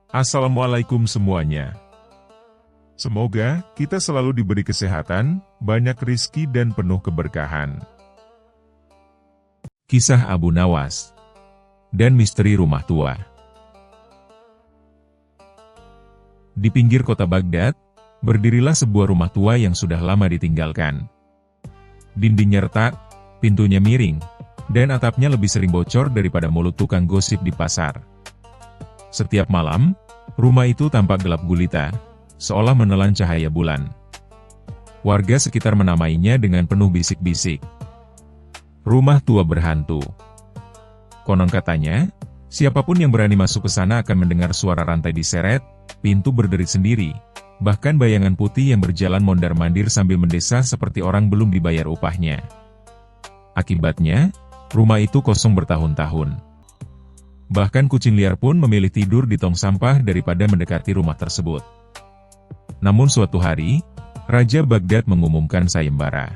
Assalamualaikum semuanya. Semoga kita selalu diberi kesehatan, banyak rizki dan penuh keberkahan. Kisah Abu Nawas dan misteri rumah tua. Di pinggir kota Baghdad, berdirilah sebuah rumah tua yang sudah lama ditinggalkan. Dindingnya retak, pintunya miring, dan atapnya lebih sering bocor daripada mulut tukang gosip di pasar. Setiap malam, rumah itu tampak gelap gulita, seolah menelan cahaya bulan. Warga sekitar menamainya dengan penuh bisik-bisik. Rumah tua berhantu. Konon katanya, siapapun yang berani masuk ke sana akan mendengar suara rantai diseret, pintu berderit sendiri, bahkan bayangan putih yang berjalan mondar-mandir sambil mendesah seperti orang belum dibayar upahnya. Akibatnya, rumah itu kosong bertahun-tahun. Bahkan kucing liar pun memilih tidur di tong sampah daripada mendekati rumah tersebut. Namun suatu hari, Raja Baghdad mengumumkan sayembara.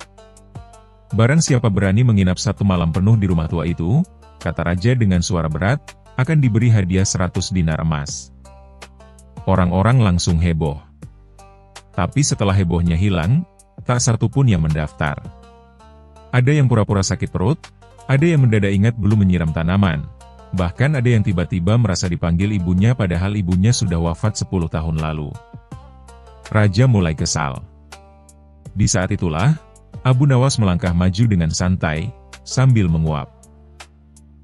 Barang siapa berani menginap satu malam penuh di rumah tua itu, kata Raja dengan suara berat, akan diberi hadiah 100 dinar emas. Orang-orang langsung heboh. Tapi setelah hebohnya hilang, tak satu pun yang mendaftar. Ada yang pura-pura sakit perut, ada yang mendadak ingat belum menyiram tanaman, bahkan ada yang tiba-tiba merasa dipanggil ibunya padahal ibunya sudah wafat 10 tahun lalu. Raja mulai kesal. Di saat itulah, Abu Nawas melangkah maju dengan santai, sambil menguap.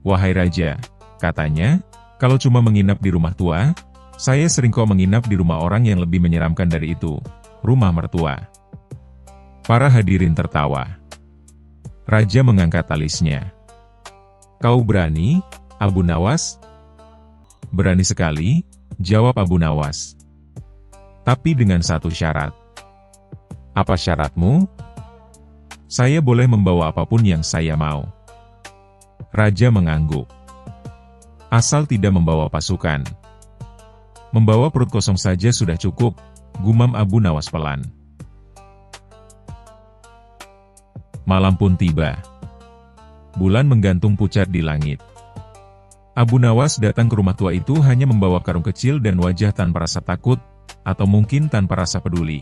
"Wahai Raja," katanya, "kalau cuma menginap di rumah tua, saya sering kok menginap di rumah orang yang lebih menyeramkan dari itu, rumah mertua." Para hadirin tertawa. Raja mengangkat alisnya. "Kau berani, Abu Nawas?" "Berani sekali," jawab Abu Nawas. "Tapi dengan satu syarat." "Apa syaratmu?" "Saya boleh membawa apapun yang saya mau." Raja mengangguk. "Asal tidak membawa pasukan." "Membawa perut kosong saja sudah cukup," gumam Abu Nawas pelan. Malam pun tiba. Bulan menggantung pucat di langit. Abu Nawas datang ke rumah tua itu hanya membawa karung kecil dan wajah tanpa rasa takut, atau mungkin tanpa rasa peduli.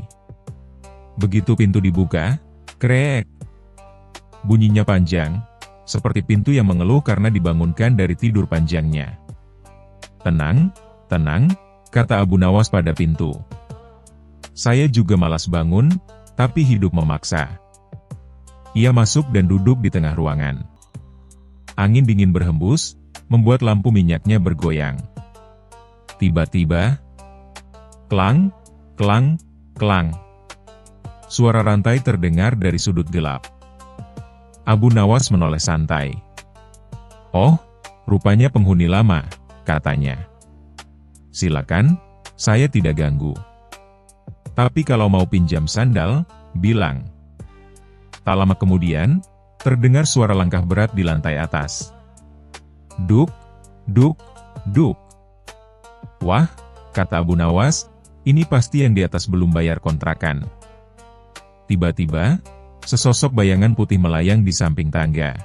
Begitu pintu dibuka, krek. Bunyinya panjang, seperti pintu yang mengeluh karena dibangunkan dari tidur panjangnya. "Tenang, tenang," kata Abu Nawas pada pintu. "Saya juga malas bangun, tapi hidup memaksa." Ia masuk dan duduk di tengah ruangan. Angin dingin berhembus, membuat lampu minyaknya bergoyang. Tiba-tiba, klang, klang, klang. Suara rantai terdengar dari sudut gelap. Abu Nawas menoleh santai. "Oh, rupanya penghuni lama," katanya. "Silakan, saya tidak ganggu. Tapi kalau mau pinjam sandal, bilang." Tak lama kemudian, terdengar suara langkah berat di lantai atas. Duk, duk, duk. "Wah," kata Abu Nawas, "ini pasti yang di atas belum bayar kontrakan." Tiba-tiba, sesosok bayangan putih melayang di samping tangga.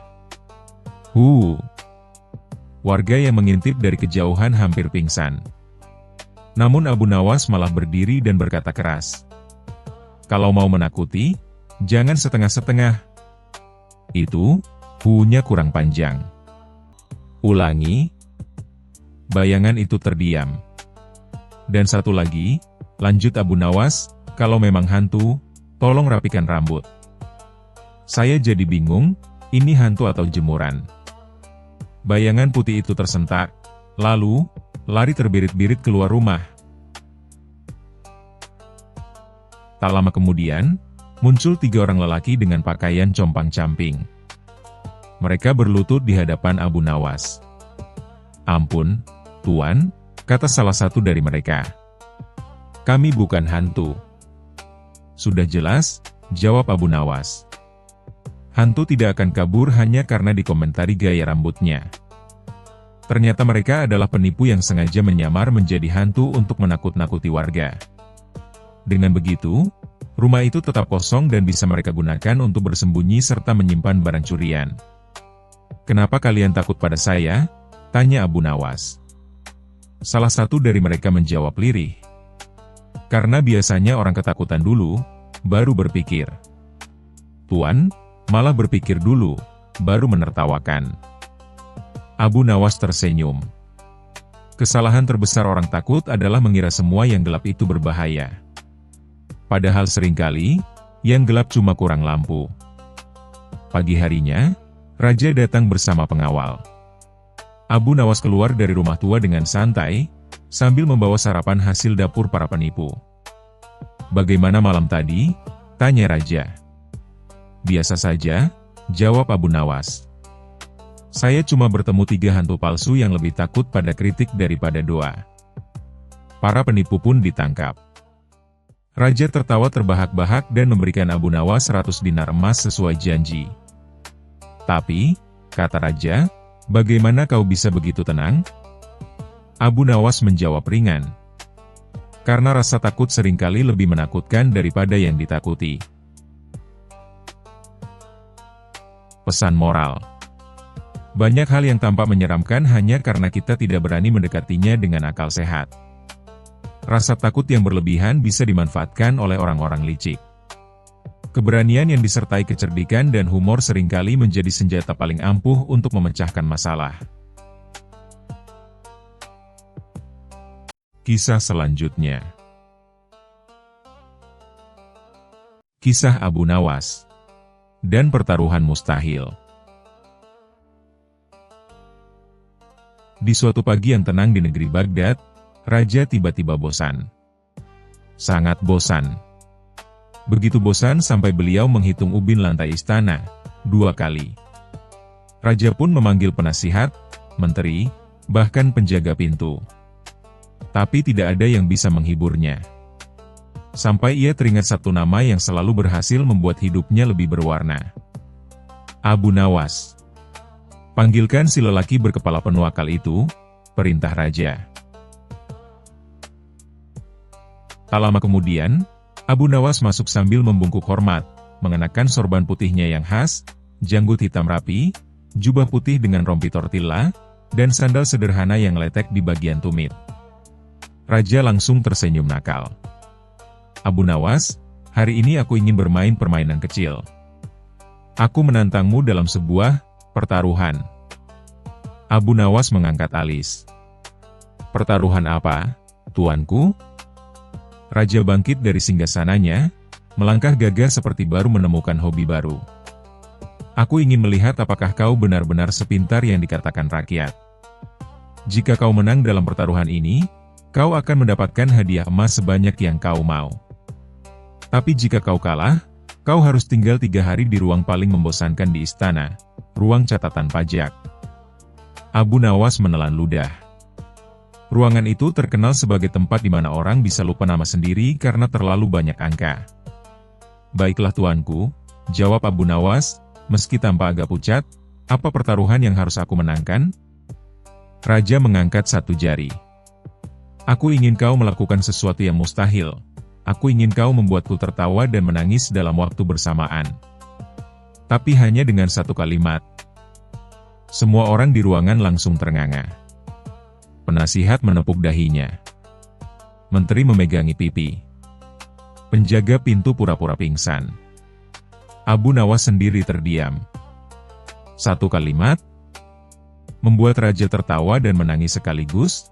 Warga yang mengintip dari kejauhan hampir pingsan. Namun Abu Nawas malah berdiri dan berkata keras, "Kalau mau menakuti, jangan setengah-setengah. Itu, nya kurang panjang." "Ulangi." Bayangan itu terdiam. "Dan satu lagi," lanjut Abu Nawas, "kalau memang hantu, tolong rapikan rambut. Saya jadi bingung, ini hantu atau jemuran." Bayangan putih itu tersentak, lalu, lari terbirit-birit keluar rumah. Tak lama kemudian, muncul 3 orang lelaki dengan pakaian compang-camping. Mereka berlutut di hadapan Abu Nawas. "Ampun, Tuan," kata salah satu dari mereka. "Kami bukan hantu." "Sudah jelas," jawab Abu Nawas. "Hantu tidak akan kabur hanya karena dikomentari gaya rambutnya." Ternyata mereka adalah penipu yang sengaja menyamar menjadi hantu untuk menakut-nakuti warga. Dengan begitu, rumah itu tetap kosong dan bisa mereka gunakan untuk bersembunyi serta menyimpan barang curian. "Kenapa kalian takut pada saya?" tanya Abu Nawas. Salah satu dari mereka menjawab lirih. Karena biasanya orang ketakutan dulu, baru berpikir. Tuan, malah berpikir dulu, baru menertawakan. Abu Nawas tersenyum. Kesalahan terbesar orang takut adalah mengira semua yang gelap itu berbahaya. Padahal seringkali, yang gelap cuma kurang lampu. Pagi harinya, Raja datang bersama pengawal. Abu Nawas keluar dari rumah tua dengan santai, sambil membawa sarapan hasil dapur para penipu. "Bagaimana malam tadi?" tanya Raja. "Biasa saja," jawab Abu Nawas. "Saya cuma bertemu 3 hantu palsu yang lebih takut pada kritik daripada doa." Para penipu pun ditangkap. Raja tertawa terbahak-bahak dan memberikan Abu Nawas 100 dinar emas sesuai janji. "Tapi," kata Raja, "bagaimana kau bisa begitu tenang?" Abu Nawas menjawab ringan. "Karena rasa takut seringkali lebih menakutkan daripada yang ditakuti." Pesan moral. Banyak hal yang tampak menyeramkan hanya karena kita tidak berani mendekatinya dengan akal sehat. Rasa takut yang berlebihan bisa dimanfaatkan oleh orang-orang licik. Keberanian yang disertai kecerdikan dan humor seringkali menjadi senjata paling ampuh untuk memecahkan masalah. Kisah selanjutnya. Kisah Abu Nawas dan pertaruhan mustahil. Di suatu pagi yang tenang di negeri Baghdad, Raja tiba-tiba bosan. Sangat bosan. Begitu bosan sampai beliau menghitung ubin lantai istana 2 kali. Raja pun memanggil penasihat, menteri, bahkan penjaga pintu. Tapi tidak ada yang bisa menghiburnya. Sampai ia teringat satu nama yang selalu berhasil membuat hidupnya lebih berwarna. Abu Nawas. "Panggilkan si lelaki berkepala penuh akal itu," perintah Raja. Tak lama kemudian, Abu Nawas masuk sambil membungkuk hormat, mengenakan sorban putihnya yang khas, janggut hitam rapi, jubah putih dengan rompi tortilla, dan sandal sederhana yang letek di bagian tumit. Raja langsung tersenyum nakal. "Abu Nawas, hari ini aku ingin bermain permainan kecil. Aku menantangmu dalam sebuah pertaruhan." Abu Nawas mengangkat alis. "Pertaruhan apa, tuanku?" Raja bangkit dari singgasananya, melangkah gagah seperti baru menemukan hobi baru. "Aku ingin melihat apakah kau benar-benar sepintar yang dikatakan rakyat. Jika kau menang dalam pertaruhan ini, kau akan mendapatkan hadiah emas sebanyak yang kau mau. Tapi jika kau kalah, kau harus tinggal 3 hari di ruang paling membosankan di istana, ruang catatan pajak." Abu Nawas menelan ludah. Ruangan itu terkenal sebagai tempat di mana orang bisa lupa nama sendiri karena terlalu banyak angka. "Baiklah tuanku," jawab Abu Nawas, meski tanpa agak pucat, "apa pertaruhan yang harus aku menangkan?" Raja mengangkat 1 jari. "Aku ingin kau melakukan sesuatu yang mustahil. Aku ingin kau membuatku tertawa dan menangis dalam waktu bersamaan. Tapi hanya dengan 1 kalimat." Semua orang di ruangan langsung ternganga. Penasihat menepuk dahinya. Menteri memegangi pipi. Penjaga pintu pura-pura pingsan. Abu Nawas sendiri terdiam. 1 kalimat membuat Raja tertawa dan menangis sekaligus.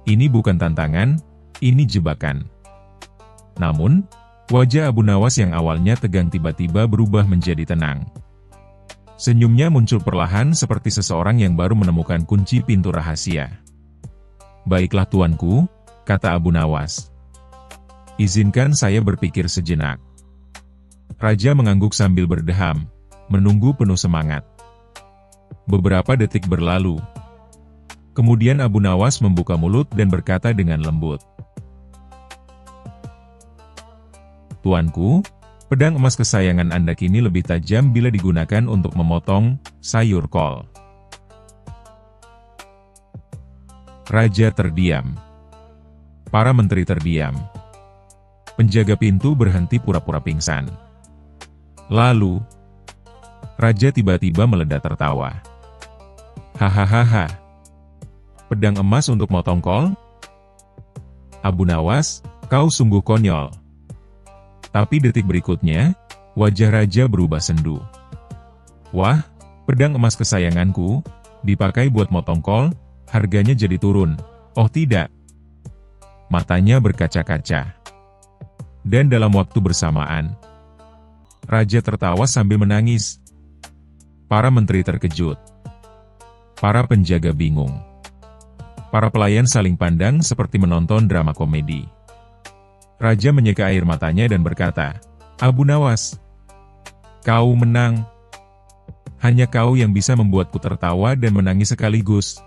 Ini bukan tantangan, ini jebakan. Namun, wajah Abu Nawas yang awalnya tegang tiba-tiba berubah menjadi tenang. Senyumnya muncul perlahan seperti seseorang yang baru menemukan kunci pintu rahasia. "Baiklah tuanku," kata Abu Nawas. "Izinkan saya berpikir sejenak." Raja mengangguk sambil berdeham, menunggu penuh semangat. Beberapa detik berlalu. Kemudian Abu Nawas membuka mulut dan berkata dengan lembut, "Tuanku, pedang emas kesayangan Anda kini lebih tajam bila digunakan untuk memotong sayur kol." Raja terdiam. Para menteri terdiam. Penjaga pintu berhenti pura-pura pingsan. Lalu, Raja tiba-tiba meledak tertawa. "Hahaha. pedang emas untuk motong kol? Abu Nawas, kau sungguh konyol. Tapi detik berikutnya, wajah raja berubah sendu. Wah, pedang emas kesayanganku, dipakai buat motong kol, harganya jadi turun. Oh tidak. Matanya berkaca-kaca. Dan dalam waktu bersamaan, raja tertawa sambil menangis. Para menteri terkejut. Para penjaga bingung. Para pelayan saling pandang seperti menonton drama komedi. Raja menyeka air matanya dan berkata, Abu Nawas, kau menang. Hanya kau yang bisa membuatku tertawa dan menangis sekaligus.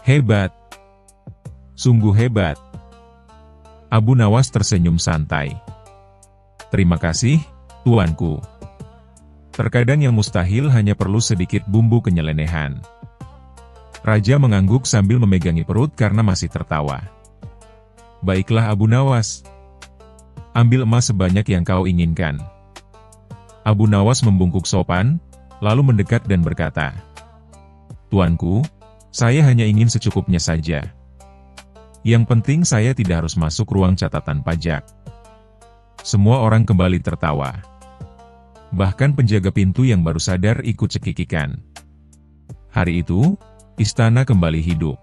Hebat. Sungguh hebat. Abu Nawas tersenyum santai. Terima kasih, tuanku. Terkadang yang mustahil hanya perlu sedikit bumbu kenyelenehan. Raja mengangguk sambil memegangi perut karena masih tertawa. Baiklah Abu Nawas. Ambil emas sebanyak yang kau inginkan. Abu Nawas membungkuk sopan, lalu mendekat dan berkata, Tuanku, saya hanya ingin secukupnya saja. Yang penting saya tidak harus masuk ruang catatan pajak. Semua orang kembali tertawa. Bahkan penjaga pintu yang baru sadar ikut cekikikan. Hari itu, istana kembali hidup.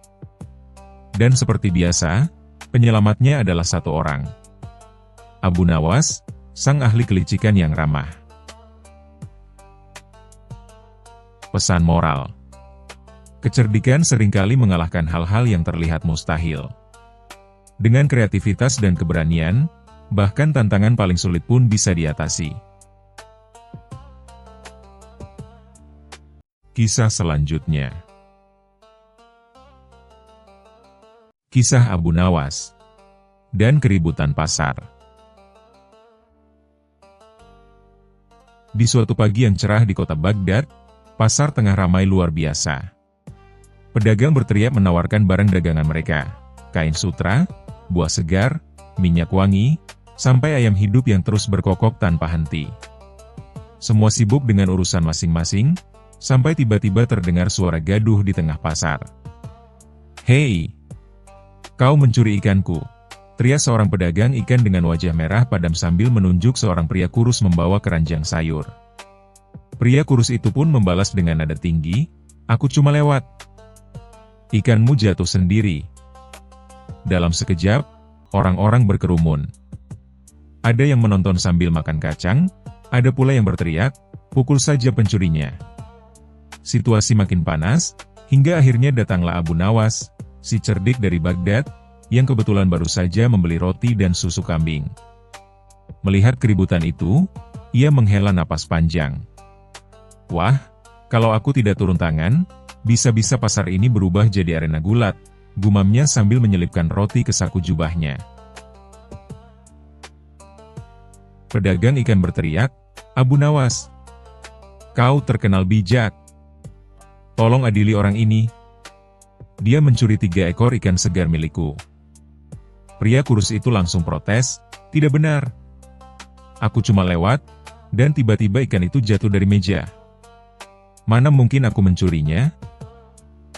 Dan seperti biasa, penyelamatnya adalah satu orang. Abu Nawas, sang ahli kelicikan yang ramah. Pesan moral. Kecerdikan seringkali mengalahkan hal-hal yang terlihat mustahil. Dengan kreativitas dan keberanian, bahkan tantangan paling sulit pun bisa diatasi. Kisah selanjutnya. Kisah Abu Nawas dan keributan pasar. Di suatu pagi yang cerah di kota Baghdad, pasar tengah ramai luar biasa. Pedagang berteriak menawarkan barang dagangan mereka, kain sutra, buah segar, minyak wangi, sampai ayam hidup yang terus berkokok tanpa henti. Semua sibuk dengan urusan masing-masing, sampai tiba-tiba terdengar suara gaduh di tengah pasar. Hei! Kau mencuri ikanku! Teriak seorang pedagang ikan dengan wajah merah padam sambil menunjuk seorang pria kurus membawa keranjang sayur. Pria kurus itu pun membalas dengan nada tinggi, aku cuma lewat. Ikanmu jatuh sendiri. Dalam sekejap, orang-orang berkerumun. Ada yang menonton sambil makan kacang, ada pula yang berteriak, pukul saja pencurinya. Situasi makin panas, hingga akhirnya datanglah Abu Nawas, si cerdik dari Baghdad, yang kebetulan baru saja membeli roti dan susu kambing. Melihat keributan itu, ia menghela napas panjang. Wah, kalau aku tidak turun tangan, bisa-bisa pasar ini berubah jadi arena gulat, gumamnya sambil menyelipkan roti ke saku jubahnya. Pedagang ikan berteriak, Abu Nawas, kau terkenal bijak. Tolong adili orang ini. Dia mencuri 3 ekor ikan segar milikku. Pria kurus itu langsung protes, tidak benar. Aku cuma lewat, dan tiba-tiba ikan itu jatuh dari meja. Mana mungkin aku mencurinya?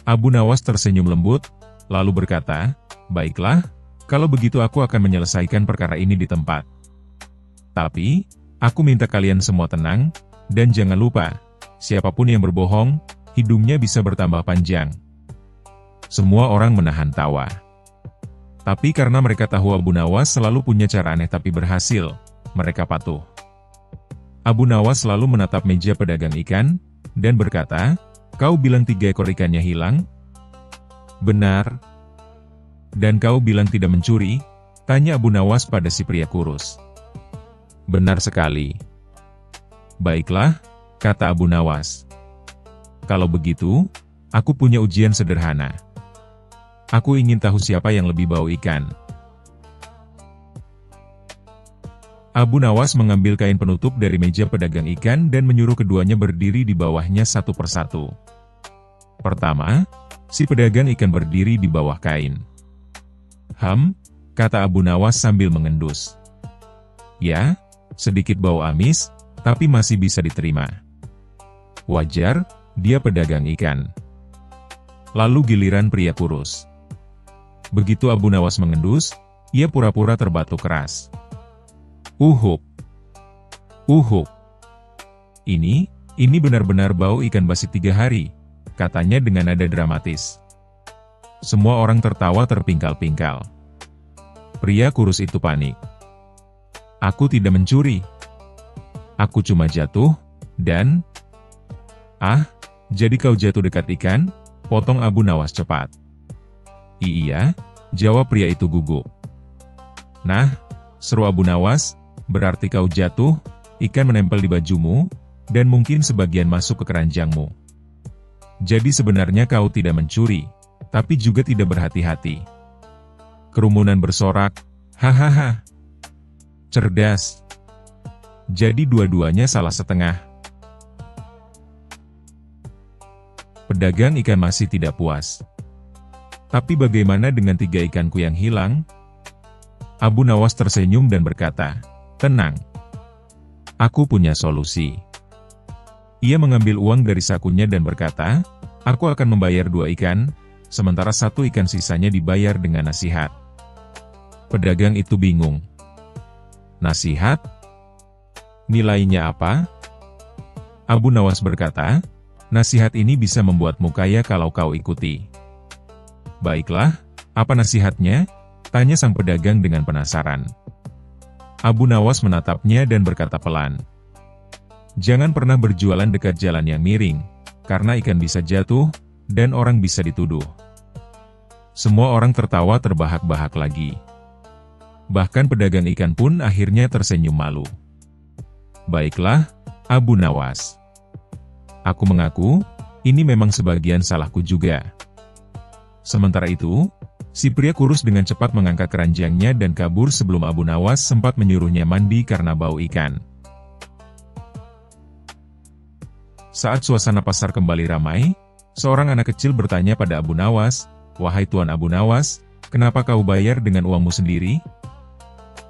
Abu Nawas tersenyum lembut, lalu berkata, baiklah, kalau begitu aku akan menyelesaikan perkara ini di tempat. Tapi, aku minta kalian semua tenang, dan jangan lupa, siapapun yang berbohong, hidungnya bisa bertambah panjang. Semua orang menahan tawa. Tapi karena mereka tahu Abu Nawas selalu punya cara aneh tapi berhasil, mereka patuh. Abu Nawas selalu menatap meja pedagang ikan, dan berkata, kau bilang 3 ekor ikannya hilang? Benar. Dan kau bilang tidak mencuri? Tanya Abu Nawas pada si pria kurus. Benar sekali. Baiklah, kata Abu Nawas. Kalau begitu, aku punya ujian sederhana. Aku ingin tahu siapa yang lebih bau ikan. Abu Nawas mengambil kain penutup dari meja pedagang ikan dan menyuruh keduanya berdiri di bawahnya satu persatu. Pertama, si pedagang ikan berdiri di bawah kain. Kata Abu Nawas sambil mengendus. Ya, sedikit bau amis, tapi masih bisa diterima. Wajar, dia pedagang ikan. Lalu giliran pria kurus. Begitu Abu Nawas mengendus, ia pura-pura terbatuk keras. Uhuk! Uhuk! Ini benar-benar bau ikan basi 3 hari, katanya dengan nada dramatis. Semua orang tertawa terpingkal-pingkal. Pria kurus itu panik. Aku tidak mencuri. Aku cuma jatuh, dan... Ah, jadi kau jatuh dekat ikan? Potong Abu Nawas cepat. Iya, jawab pria itu gugup. Nah, seru Abu Nawas, berarti kau jatuh, ikan menempel di bajumu, dan mungkin sebagian masuk ke keranjangmu. Jadi sebenarnya kau tidak mencuri, tapi juga tidak berhati-hati. Kerumunan bersorak, hahaha. Cerdas. Jadi dua-duanya salah setengah. Pedagang ikan masih tidak puas. Tapi bagaimana dengan 3 ikanku yang hilang? Abu Nawas tersenyum dan berkata, tenang. Aku punya solusi. Ia mengambil uang dari sakunya dan berkata, aku akan membayar 2 ikan, sementara 1 ikan sisanya dibayar dengan nasihat. Pedagang itu bingung. Nasihat? Nilainya apa? Abu Nawas berkata, nasihat ini bisa membuatmu kaya kalau kau ikuti. Baiklah, apa nasihatnya? Tanya sang pedagang dengan penasaran. Abu Nawas menatapnya dan berkata pelan. Jangan pernah berjualan dekat jalan yang miring, karena ikan bisa jatuh, dan orang bisa dituduh. Semua orang tertawa terbahak-bahak lagi. Bahkan pedagang ikan pun akhirnya tersenyum malu. Baiklah, Abu Nawas. Aku mengaku, ini memang sebagian salahku juga. Sementara itu, si pria kurus dengan cepat mengangkat keranjangnya dan kabur sebelum Abu Nawas sempat menyuruhnya mandi karena bau ikan. Saat suasana pasar kembali ramai, seorang anak kecil bertanya pada Abu Nawas, wahai Tuan Abu Nawas, kenapa kau bayar dengan uangmu sendiri?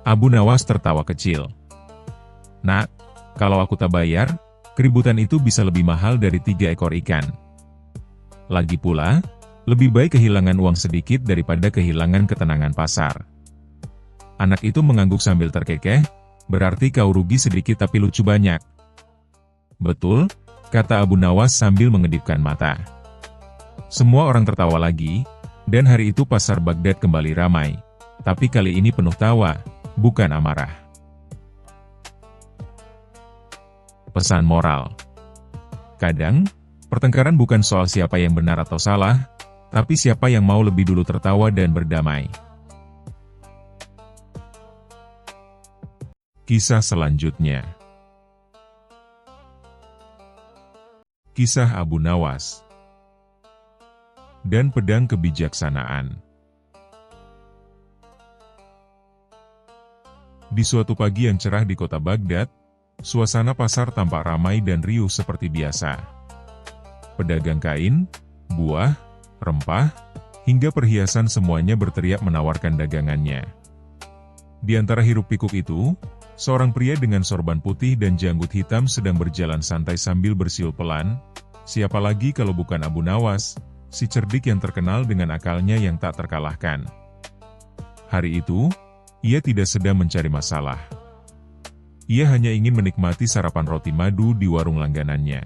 Abu Nawas tertawa kecil. Nak, kalau aku tak bayar, keributan itu bisa lebih mahal dari 3 ekor ikan. Lagi pula, lebih baik kehilangan uang sedikit daripada kehilangan ketenangan pasar. Anak itu mengangguk sambil terkekeh, berarti kau rugi sedikit tapi lucu banyak. Betul, kata Abu Nawas sambil mengedipkan mata. Semua orang tertawa lagi, dan hari itu pasar Baghdad kembali ramai. Tapi kali ini penuh tawa, bukan amarah. Pesan moral. Kadang, pertengkaran bukan soal siapa yang benar atau salah, tapi siapa yang mau lebih dulu tertawa dan berdamai. Kisah selanjutnya. Kisah Abu Nawas dan pedang kebijaksanaan. Di suatu pagi yang cerah di kota Baghdad, suasana pasar tampak ramai dan riuh seperti biasa. Pedagang kain, buah, rempah, hingga perhiasan semuanya berteriak menawarkan dagangannya. Di antara hiruk-pikuk itu, seorang pria dengan sorban putih dan janggut hitam sedang berjalan santai sambil bersiul pelan. Siapa lagi kalau bukan Abu Nawas, si cerdik yang terkenal dengan akalnya yang tak terkalahkan. Hari itu, ia tidak sedang mencari masalah. Ia hanya ingin menikmati sarapan roti madu di warung langganannya.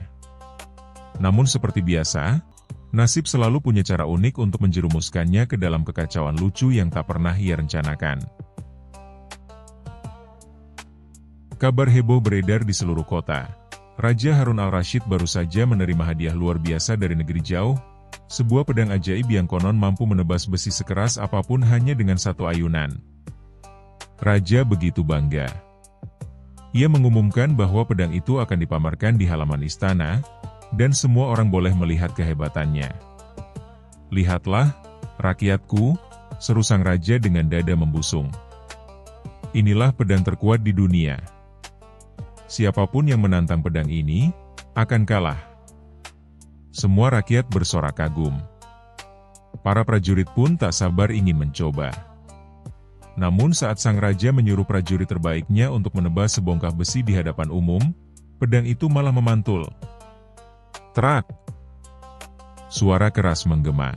Namun seperti biasa, nasib selalu punya cara unik untuk menjerumuskannya ke dalam kekacauan lucu yang tak pernah ia rencanakan. Kabar heboh beredar di seluruh kota. Raja Harun al-Rashid baru saja menerima hadiah luar biasa dari negeri jauh, sebuah pedang ajaib yang konon mampu menebas besi sekeras apapun hanya dengan 1 ayunan. Raja begitu bangga. Ia mengumumkan bahwa pedang itu akan dipamerkan di halaman istana, dan semua orang boleh melihat kehebatannya. Lihatlah, rakyatku, seru sang raja dengan dada membusung. Inilah pedang terkuat di dunia. Siapapun yang menantang pedang ini, akan kalah. Semua rakyat bersorak kagum. Para prajurit pun tak sabar ingin mencoba. Namun saat sang raja menyuruh prajurit terbaiknya untuk menebas sebongkah besi di hadapan umum, pedang itu malah memantul. Terak! Suara keras menggema.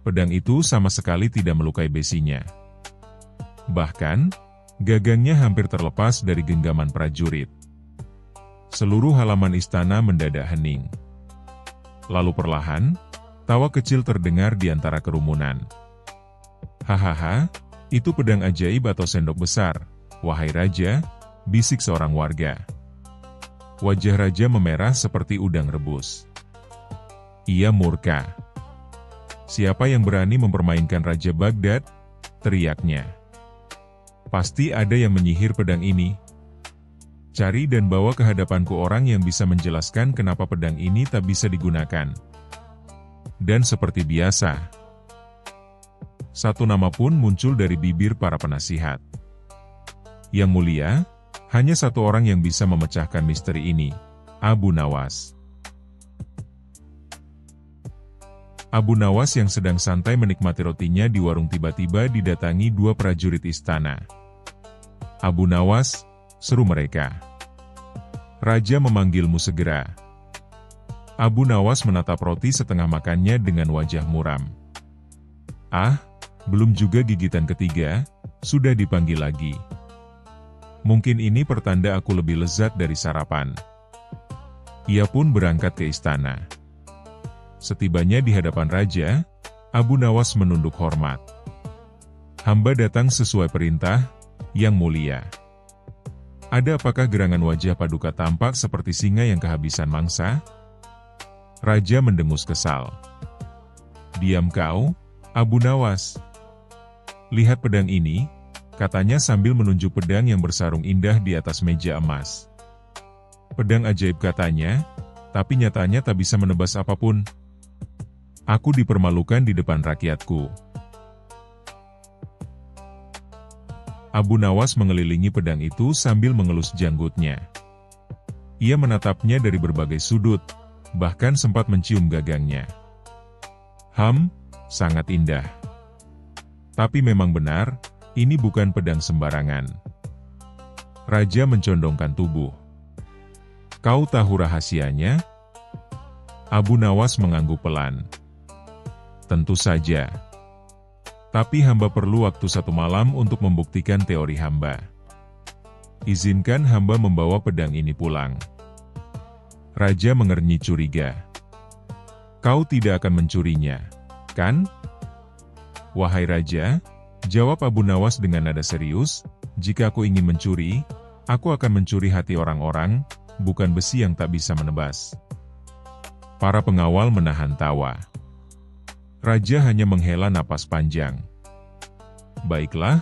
Pedang itu sama sekali tidak melukai besinya. Bahkan, gagangnya hampir terlepas dari genggaman prajurit. Seluruh halaman istana mendadak hening. Lalu perlahan, tawa kecil terdengar di antara kerumunan. Hahaha, itu pedang ajaib atau sendok besar, wahai raja, bisik seorang warga. Wajah raja memerah seperti udang rebus. Ia murka. Siapa yang berani mempermainkan Raja Baghdad? Teriaknya. Pasti ada yang menyihir pedang ini. Cari dan bawa ke hadapanku orang yang bisa menjelaskan kenapa pedang ini tak bisa digunakan. Dan seperti biasa, satu nama pun muncul dari bibir para penasihat. Yang mulia, hanya satu orang yang bisa memecahkan misteri ini, Abu Nawas. Abu Nawas yang sedang santai menikmati rotinya di warung tiba-tiba didatangi dua prajurit istana. Abu Nawas, seru mereka. Raja memanggilmu segera. Abu Nawas menatap roti setengah makannya dengan wajah muram. Ah, belum juga gigitan ketiga, sudah dipanggil lagi. Mungkin ini pertanda aku lebih lezat dari sarapan. Ia pun berangkat ke istana. Setibanya di hadapan raja, Abu Nawas menunduk hormat. Hamba datang sesuai perintah, Yang Mulia. Ada apakah gerangan wajah Paduka tampak seperti singa yang kehabisan mangsa? Raja mendengus kesal. Diam kau, Abu Nawas. Lihat pedang ini, katanya sambil menunjuk pedang yang bersarung indah di atas meja emas. Pedang ajaib katanya, tapi nyatanya tak bisa menebas apapun. Aku dipermalukan di depan rakyatku. Abu Nawas mengelilingi pedang itu sambil mengelus janggutnya. Ia menatapnya dari berbagai sudut, bahkan sempat mencium gagangnya. Sangat indah. Tapi memang benar, ini bukan pedang sembarangan. Raja mencondongkan tubuh. Kau tahu rahasianya? Abu Nawas mengangguk pelan. Tentu saja. Tapi hamba perlu waktu 1 malam untuk membuktikan teori hamba. Izinkan hamba membawa pedang ini pulang. Raja mengernyit curiga. Kau tidak akan mencurinya, kan? Wahai Raja, jawab Abu Nawas dengan nada serius, jika aku ingin mencuri, aku akan mencuri hati orang-orang, bukan besi yang tak bisa menebas. Para pengawal menahan tawa. Raja hanya menghela napas panjang. Baiklah,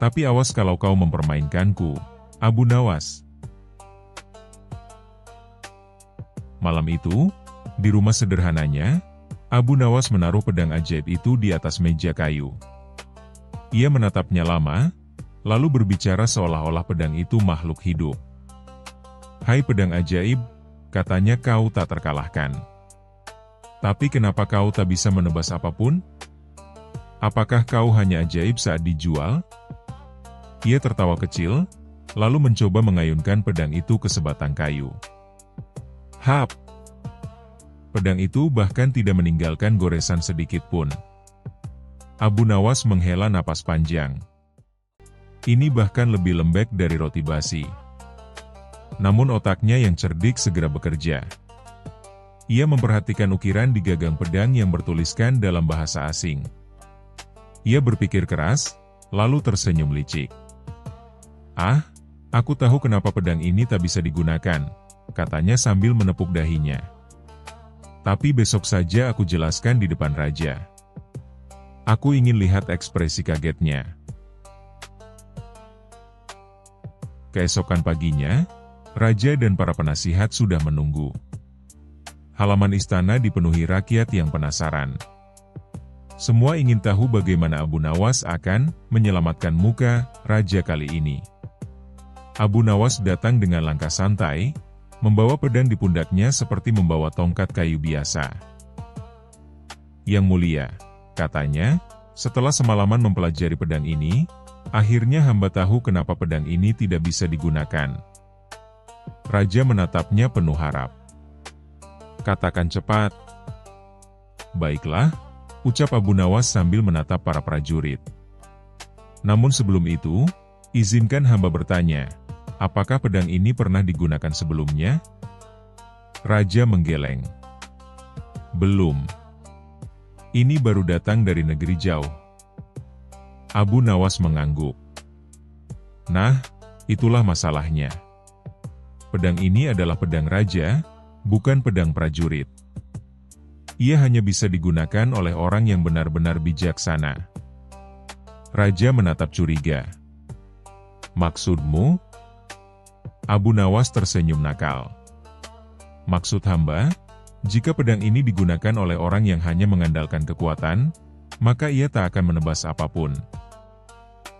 tapi awas kalau kau mempermainkanku, Abu Nawas. Malam itu, di rumah sederhananya, Abu Nawas menaruh pedang ajaib itu di atas meja kayu. Ia menatapnya lama, lalu berbicara seolah-olah pedang itu makhluk hidup. Hai pedang ajaib, katanya kau tak terkalahkan. Tapi kenapa kau tak bisa menebas apapun? Apakah kau hanya ajaib saat dijual? Ia tertawa kecil, lalu mencoba mengayunkan pedang itu ke sebatang kayu. Hap! Pedang itu bahkan tidak meninggalkan goresan sedikit pun. Abu Nawas menghela napas panjang. Ini bahkan lebih lembek dari roti basi. Namun otaknya yang cerdik segera bekerja. Ia memperhatikan ukiran di gagang pedang yang bertuliskan dalam bahasa asing. Ia berpikir keras, lalu tersenyum licik. Ah, aku tahu kenapa pedang ini tak bisa digunakan, katanya sambil menepuk dahinya. Tapi besok saja aku jelaskan di depan raja. Aku ingin lihat ekspresi kagetnya. Keesokan paginya, raja dan para penasihat sudah menunggu. Halaman istana dipenuhi rakyat yang penasaran. Semua ingin tahu bagaimana Abu Nawas akan menyelamatkan muka raja kali ini. Abu Nawas datang dengan langkah santai, membawa pedang di pundaknya seperti membawa tongkat kayu biasa. Yang Mulia, katanya, setelah semalaman mempelajari pedang ini, akhirnya hamba tahu kenapa pedang ini tidak bisa digunakan. Raja menatapnya penuh harap. Katakan cepat. Baiklah, ucap Abu Nawas sambil menatap para prajurit. Namun sebelum itu, izinkan hamba bertanya, apakah pedang ini pernah digunakan sebelumnya? Raja menggeleng. Belum. Ini baru datang dari negeri jauh. Abu Nawas mengangguk. Nah, itulah masalahnya. Pedang ini adalah pedang raja, bukan pedang prajurit. Ia hanya bisa digunakan oleh orang yang benar-benar bijaksana. Raja menatap curiga. Maksudmu? Abu Nawas tersenyum nakal. Maksud hamba, jika pedang ini digunakan oleh orang yang hanya mengandalkan kekuatan, maka ia tak akan menebas apapun.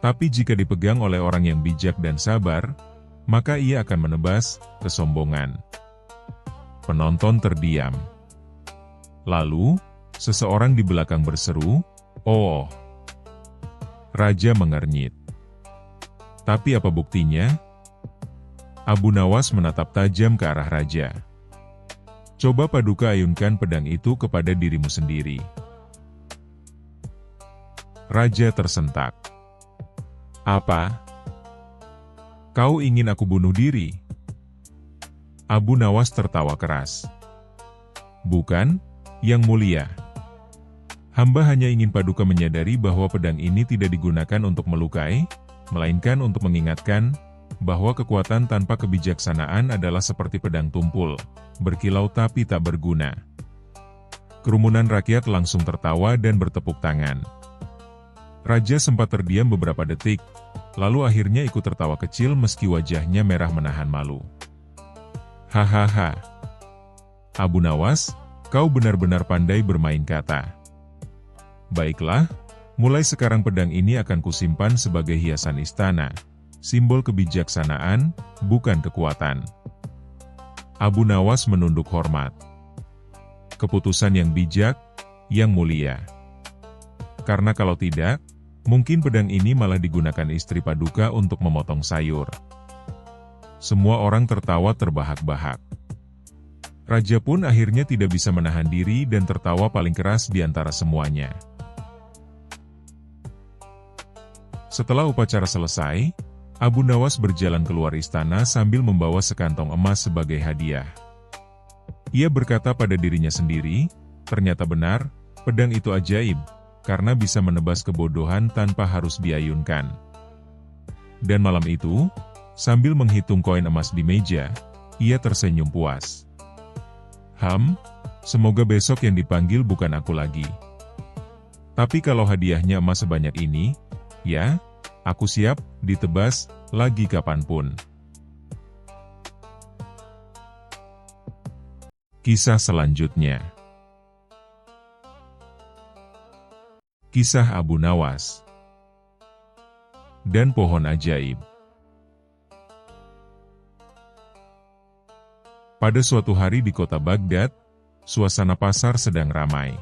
Tapi jika dipegang oleh orang yang bijak dan sabar, maka ia akan menebas kesombongan. Penonton terdiam. Lalu, seseorang di belakang berseru, "Oh!" Raja mengernyit. Tapi apa buktinya? Abu Nawas menatap tajam ke arah raja. Coba Paduka ayunkan pedang itu kepada dirimu sendiri. Raja tersentak. Apa? Kau ingin aku bunuh diri? Abu Nawas tertawa keras. Bukan, Yang Mulia. Hamba hanya ingin Paduka menyadari bahwa pedang ini tidak digunakan untuk melukai, melainkan untuk mengingatkan bahwa kekuatan tanpa kebijaksanaan adalah seperti pedang tumpul, berkilau tapi tak berguna. Kerumunan rakyat langsung tertawa dan bertepuk tangan. Raja sempat terdiam beberapa detik, lalu akhirnya ikut tertawa kecil meski wajahnya merah menahan malu. Hahaha. Abu Nawas, kau benar-benar pandai bermain kata. Baiklah, mulai sekarang pedang ini akan kusimpan sebagai hiasan istana, simbol kebijaksanaan, bukan kekuatan. Abu Nawas menunduk hormat. Keputusan yang bijak, Yang Mulia. Karena kalau tidak, mungkin pedang ini malah digunakan istri Paduka untuk memotong sayur. Semua orang tertawa terbahak-bahak. Raja pun akhirnya tidak bisa menahan diri dan tertawa paling keras di antara semuanya. Setelah upacara selesai, Abu Nawas berjalan keluar istana sambil membawa sekantong emas sebagai hadiah. Ia berkata pada dirinya sendiri, ternyata benar, pedang itu ajaib, karena bisa menebas kebodohan tanpa harus diayunkan. Dan malam itu, sambil menghitung koin emas di meja, ia tersenyum puas. Semoga besok yang dipanggil bukan aku lagi. Tapi kalau hadiahnya emas sebanyak ini, ya, aku siap ditebas lagi kapanpun. Kisah selanjutnya. Kisah Abu Nawas dan pohon ajaib. Pada suatu hari di kota Baghdad, suasana pasar sedang ramai.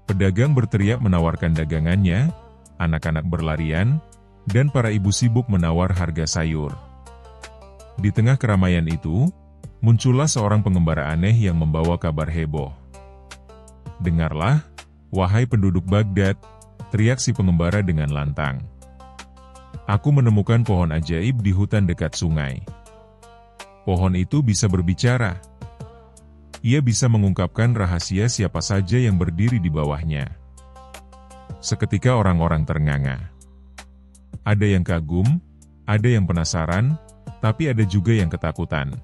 Pedagang berteriak menawarkan dagangannya, anak-anak berlarian, dan para ibu sibuk menawar harga sayur. Di tengah keramaian itu, muncullah seorang pengembara aneh yang membawa kabar heboh. Dengarlah, wahai penduduk Baghdad, teriak si pengembara dengan lantang. Aku menemukan pohon ajaib di hutan dekat sungai. Pohon itu bisa berbicara. Ia bisa mengungkapkan rahasia siapa saja yang berdiri di bawahnya. Seketika orang-orang ternganga. Ada yang kagum, ada yang penasaran, tapi ada juga yang ketakutan.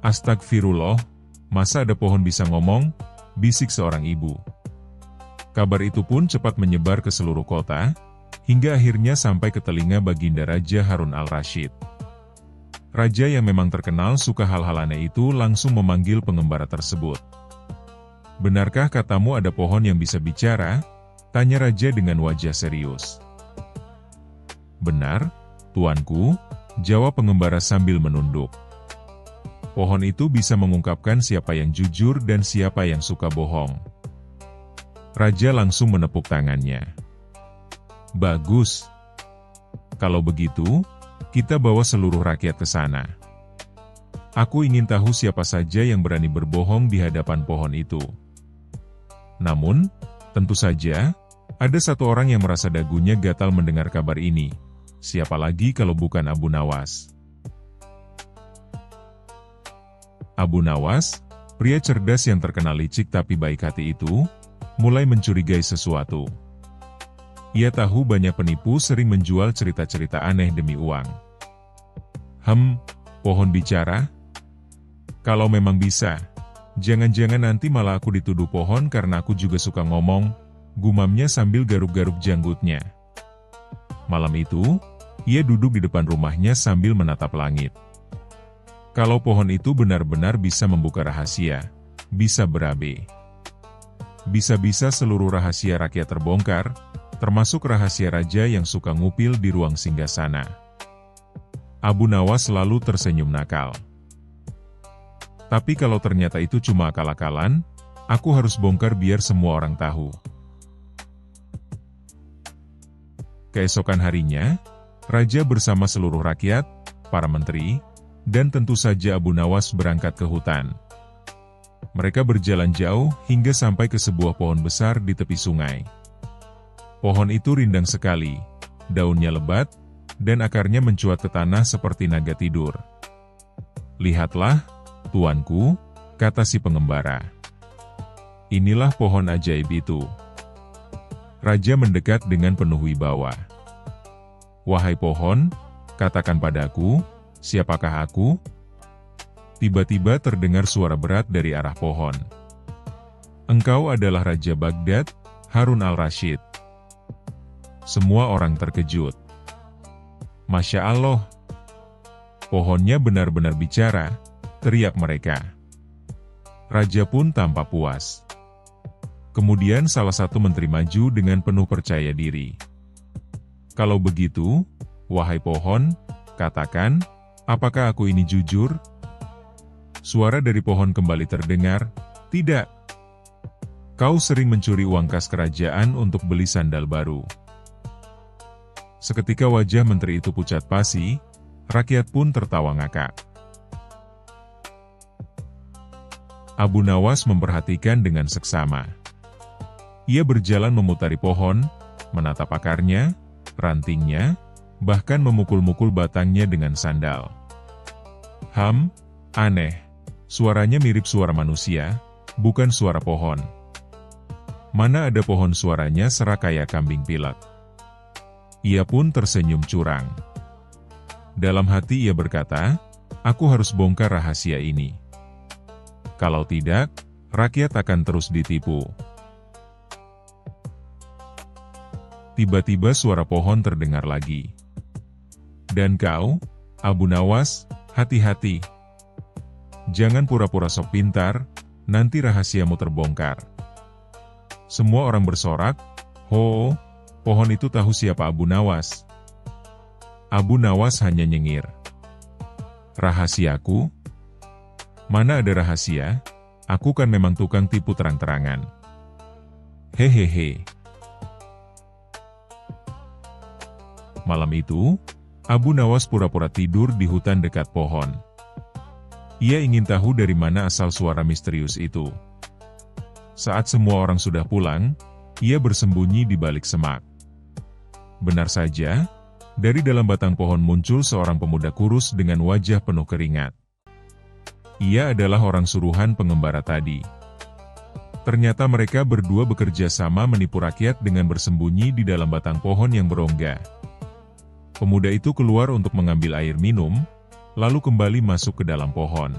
Astagfirullah, masa ada pohon bisa ngomong? Bisik seorang ibu. Kabar itu pun cepat menyebar ke seluruh kota, hingga akhirnya sampai ke telinga Baginda Raja Harun al-Rasyid. Raja yang memang terkenal suka hal-hal aneh itu langsung memanggil pengembara tersebut. Benarkah katamu ada pohon yang bisa bicara? Tanya Raja dengan wajah serius. Benar, tuanku, jawab pengembara sambil menunduk. Pohon itu bisa mengungkapkan siapa yang jujur dan siapa yang suka bohong. Raja langsung menepuk tangannya. Bagus. Kalau begitu, kita bawa seluruh rakyat ke sana. Aku ingin tahu siapa saja yang berani berbohong di hadapan pohon itu. Namun, tentu saja, ada satu orang yang merasa dagunya gatal mendengar kabar ini. Siapa lagi kalau bukan Abu Nawas? Abu Nawas, pria cerdas yang terkenal licik tapi baik hati itu, mulai mencurigai sesuatu. Ia tahu banyak penipu sering menjual cerita-cerita aneh demi uang. Pohon bicara? Kalau memang bisa, jangan-jangan nanti malah aku dituduh pohon karena aku juga suka ngomong, gumamnya sambil garuk-garuk janggutnya. Malam itu, ia duduk di depan rumahnya sambil menatap langit. Kalau pohon itu benar-benar bisa membuka rahasia, bisa berabe. Bisa-bisa seluruh rahasia rakyat terbongkar, termasuk rahasia raja yang suka ngupil di ruang singgasana. Abu Nawas selalu tersenyum nakal. Tapi kalau ternyata itu cuma akal-akalan, aku harus bongkar biar semua orang tahu. Keesokan harinya, raja bersama seluruh rakyat, para menteri, dan tentu saja Abu Nawas berangkat ke hutan. Mereka berjalan jauh hingga sampai ke sebuah pohon besar di tepi sungai. Pohon itu rindang sekali, daunnya lebat, dan akarnya mencuat ke tanah seperti naga tidur. "Lihatlah, tuanku," kata si pengembara. "Inilah pohon ajaib itu." Raja mendekat dengan penuh wibawa. "Wahai pohon, katakan padaku, siapakah aku?" Tiba-tiba terdengar suara berat dari arah pohon. "Engkau adalah Raja Baghdad, Harun al-Rashid." Semua orang terkejut. "Masya Allah, pohonnya benar-benar bicara," teriak mereka. Raja pun tampak puas. Kemudian salah satu menteri maju dengan penuh percaya diri. "Kalau begitu, wahai pohon, katakan, apakah aku ini jujur?" Suara dari pohon kembali terdengar, "Tidak. Kau sering mencuri uang kas kerajaan untuk beli sandal baru." Seketika wajah menteri itu pucat pasi, rakyat pun tertawa ngakak. Abu Nawas memperhatikan dengan seksama. Ia berjalan memutari pohon, menatap akarnya, rantingnya, bahkan memukul-mukul batangnya dengan sandal. Aneh. Suaranya mirip suara manusia, bukan suara pohon. Mana ada pohon suaranya serak kayak kambing pilek. Ia pun tersenyum curang. Dalam hati ia berkata, "Aku harus bongkar rahasia ini. Kalau tidak, rakyat akan terus ditipu." Tiba-tiba suara pohon terdengar lagi. "Dan kau, Abu Nawas, hati-hati. Jangan pura-pura sok pintar, nanti rahasiamu terbongkar." Semua orang bersorak, "Ho, pohon itu tahu siapa Abu Nawas." Abu Nawas hanya nyengir. "Rahasiaku? Mana ada rahasia, aku kan memang tukang tipu terang-terangan. Hehehe." Malam itu, Abu Nawas pura-pura tidur di hutan dekat pohon. Ia ingin tahu dari mana asal suara misterius itu. Saat semua orang sudah pulang, ia bersembunyi di balik semak. Benar saja, dari dalam batang pohon muncul seorang pemuda kurus dengan wajah penuh keringat. Ia adalah orang suruhan pengembara tadi. Ternyata mereka berdua bekerja sama menipu rakyat dengan bersembunyi di dalam batang pohon yang berongga. Pemuda itu keluar untuk mengambil air minum, lalu kembali masuk ke dalam pohon.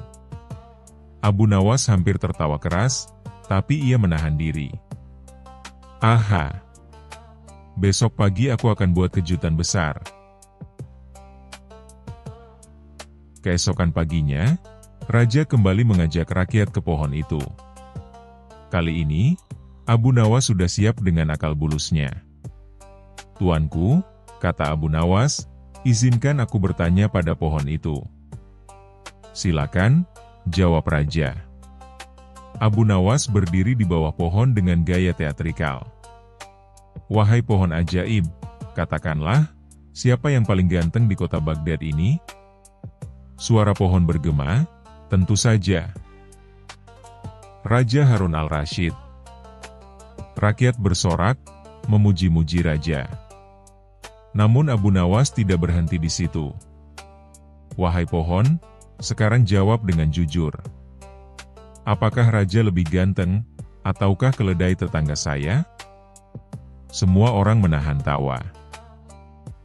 Abu Nawas hampir tertawa keras, tapi ia menahan diri. "Aha! Besok pagi aku akan buat kejutan besar." Keesokan paginya, raja kembali mengajak rakyat ke pohon itu. Kali ini, Abu Nawas sudah siap dengan akal bulusnya. "Tuanku," kata Abu Nawas, "izinkan aku bertanya pada pohon itu." "Silakan," jawab raja. Abu Nawas berdiri di bawah pohon dengan gaya teatrikal. "Wahai pohon ajaib, katakanlah, siapa yang paling ganteng di kota Baghdad ini?" Suara pohon bergema, "Tentu saja, Raja Harun al-Rashid." Rakyat bersorak, memuji-muji raja. Namun Abu Nawas tidak berhenti di situ. "Wahai pohon, sekarang jawab dengan jujur. Apakah raja lebih ganteng, ataukah keledai tetangga saya?" Semua orang menahan tawa.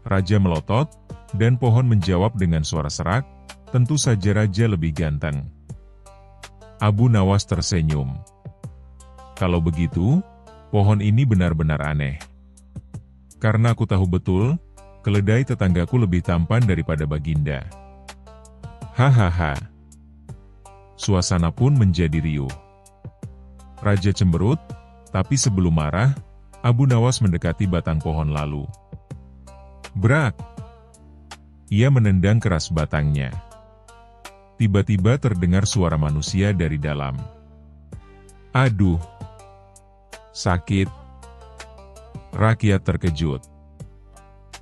Raja melotot, dan pohon menjawab dengan suara serak, "Tentu saja raja lebih ganteng." Abu Nawas tersenyum. "Kalau begitu, pohon ini benar-benar aneh. Karena aku tahu betul, keledai tetanggaku lebih tampan daripada Baginda." Hahaha. Suasana pun menjadi riuh. Raja cemberut, tapi sebelum marah, Abu Nawas mendekati batang pohon lalu. Brak! Ia menendang keras batangnya. Tiba-tiba terdengar suara manusia dari dalam. "Aduh! Sakit!" Rakyat terkejut.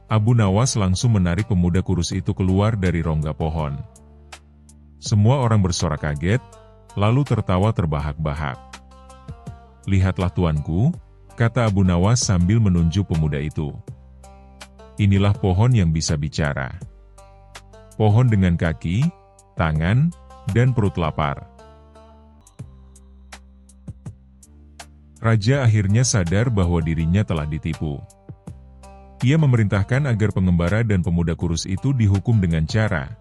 Abu Nawas langsung menarik pemuda kurus itu keluar dari rongga pohon. Semua orang bersorak kaget, lalu tertawa terbahak-bahak. "Lihatlah tuanku," kata Abu Nawas sambil menunjuk pemuda itu. "Inilah pohon yang bisa bicara. Pohon dengan kaki, tangan, dan perut lapar." Raja akhirnya sadar bahwa dirinya telah ditipu. Ia memerintahkan agar pengembara dan pemuda kurus itu dihukum dengan cara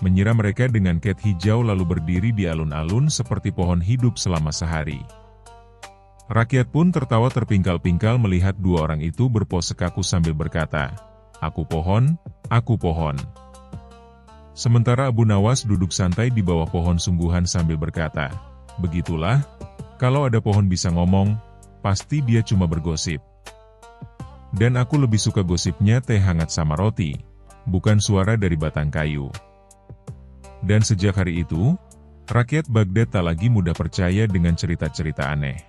menyiram mereka dengan cat hijau lalu berdiri di alun-alun seperti pohon hidup selama sehari. Rakyat pun tertawa terpingkal-pingkal melihat dua orang itu berpose kaku sambil berkata, "Aku pohon, aku pohon." Sementara Abu Nawas duduk santai di bawah pohon sungguhan sambil berkata, "Begitulah, kalau ada pohon bisa ngomong, pasti dia cuma bergosip. Dan aku lebih suka gosipnya teh hangat sama roti, bukan suara dari batang kayu." Dan sejak hari itu, rakyat Baghdad tak lagi mudah percaya dengan cerita-cerita aneh.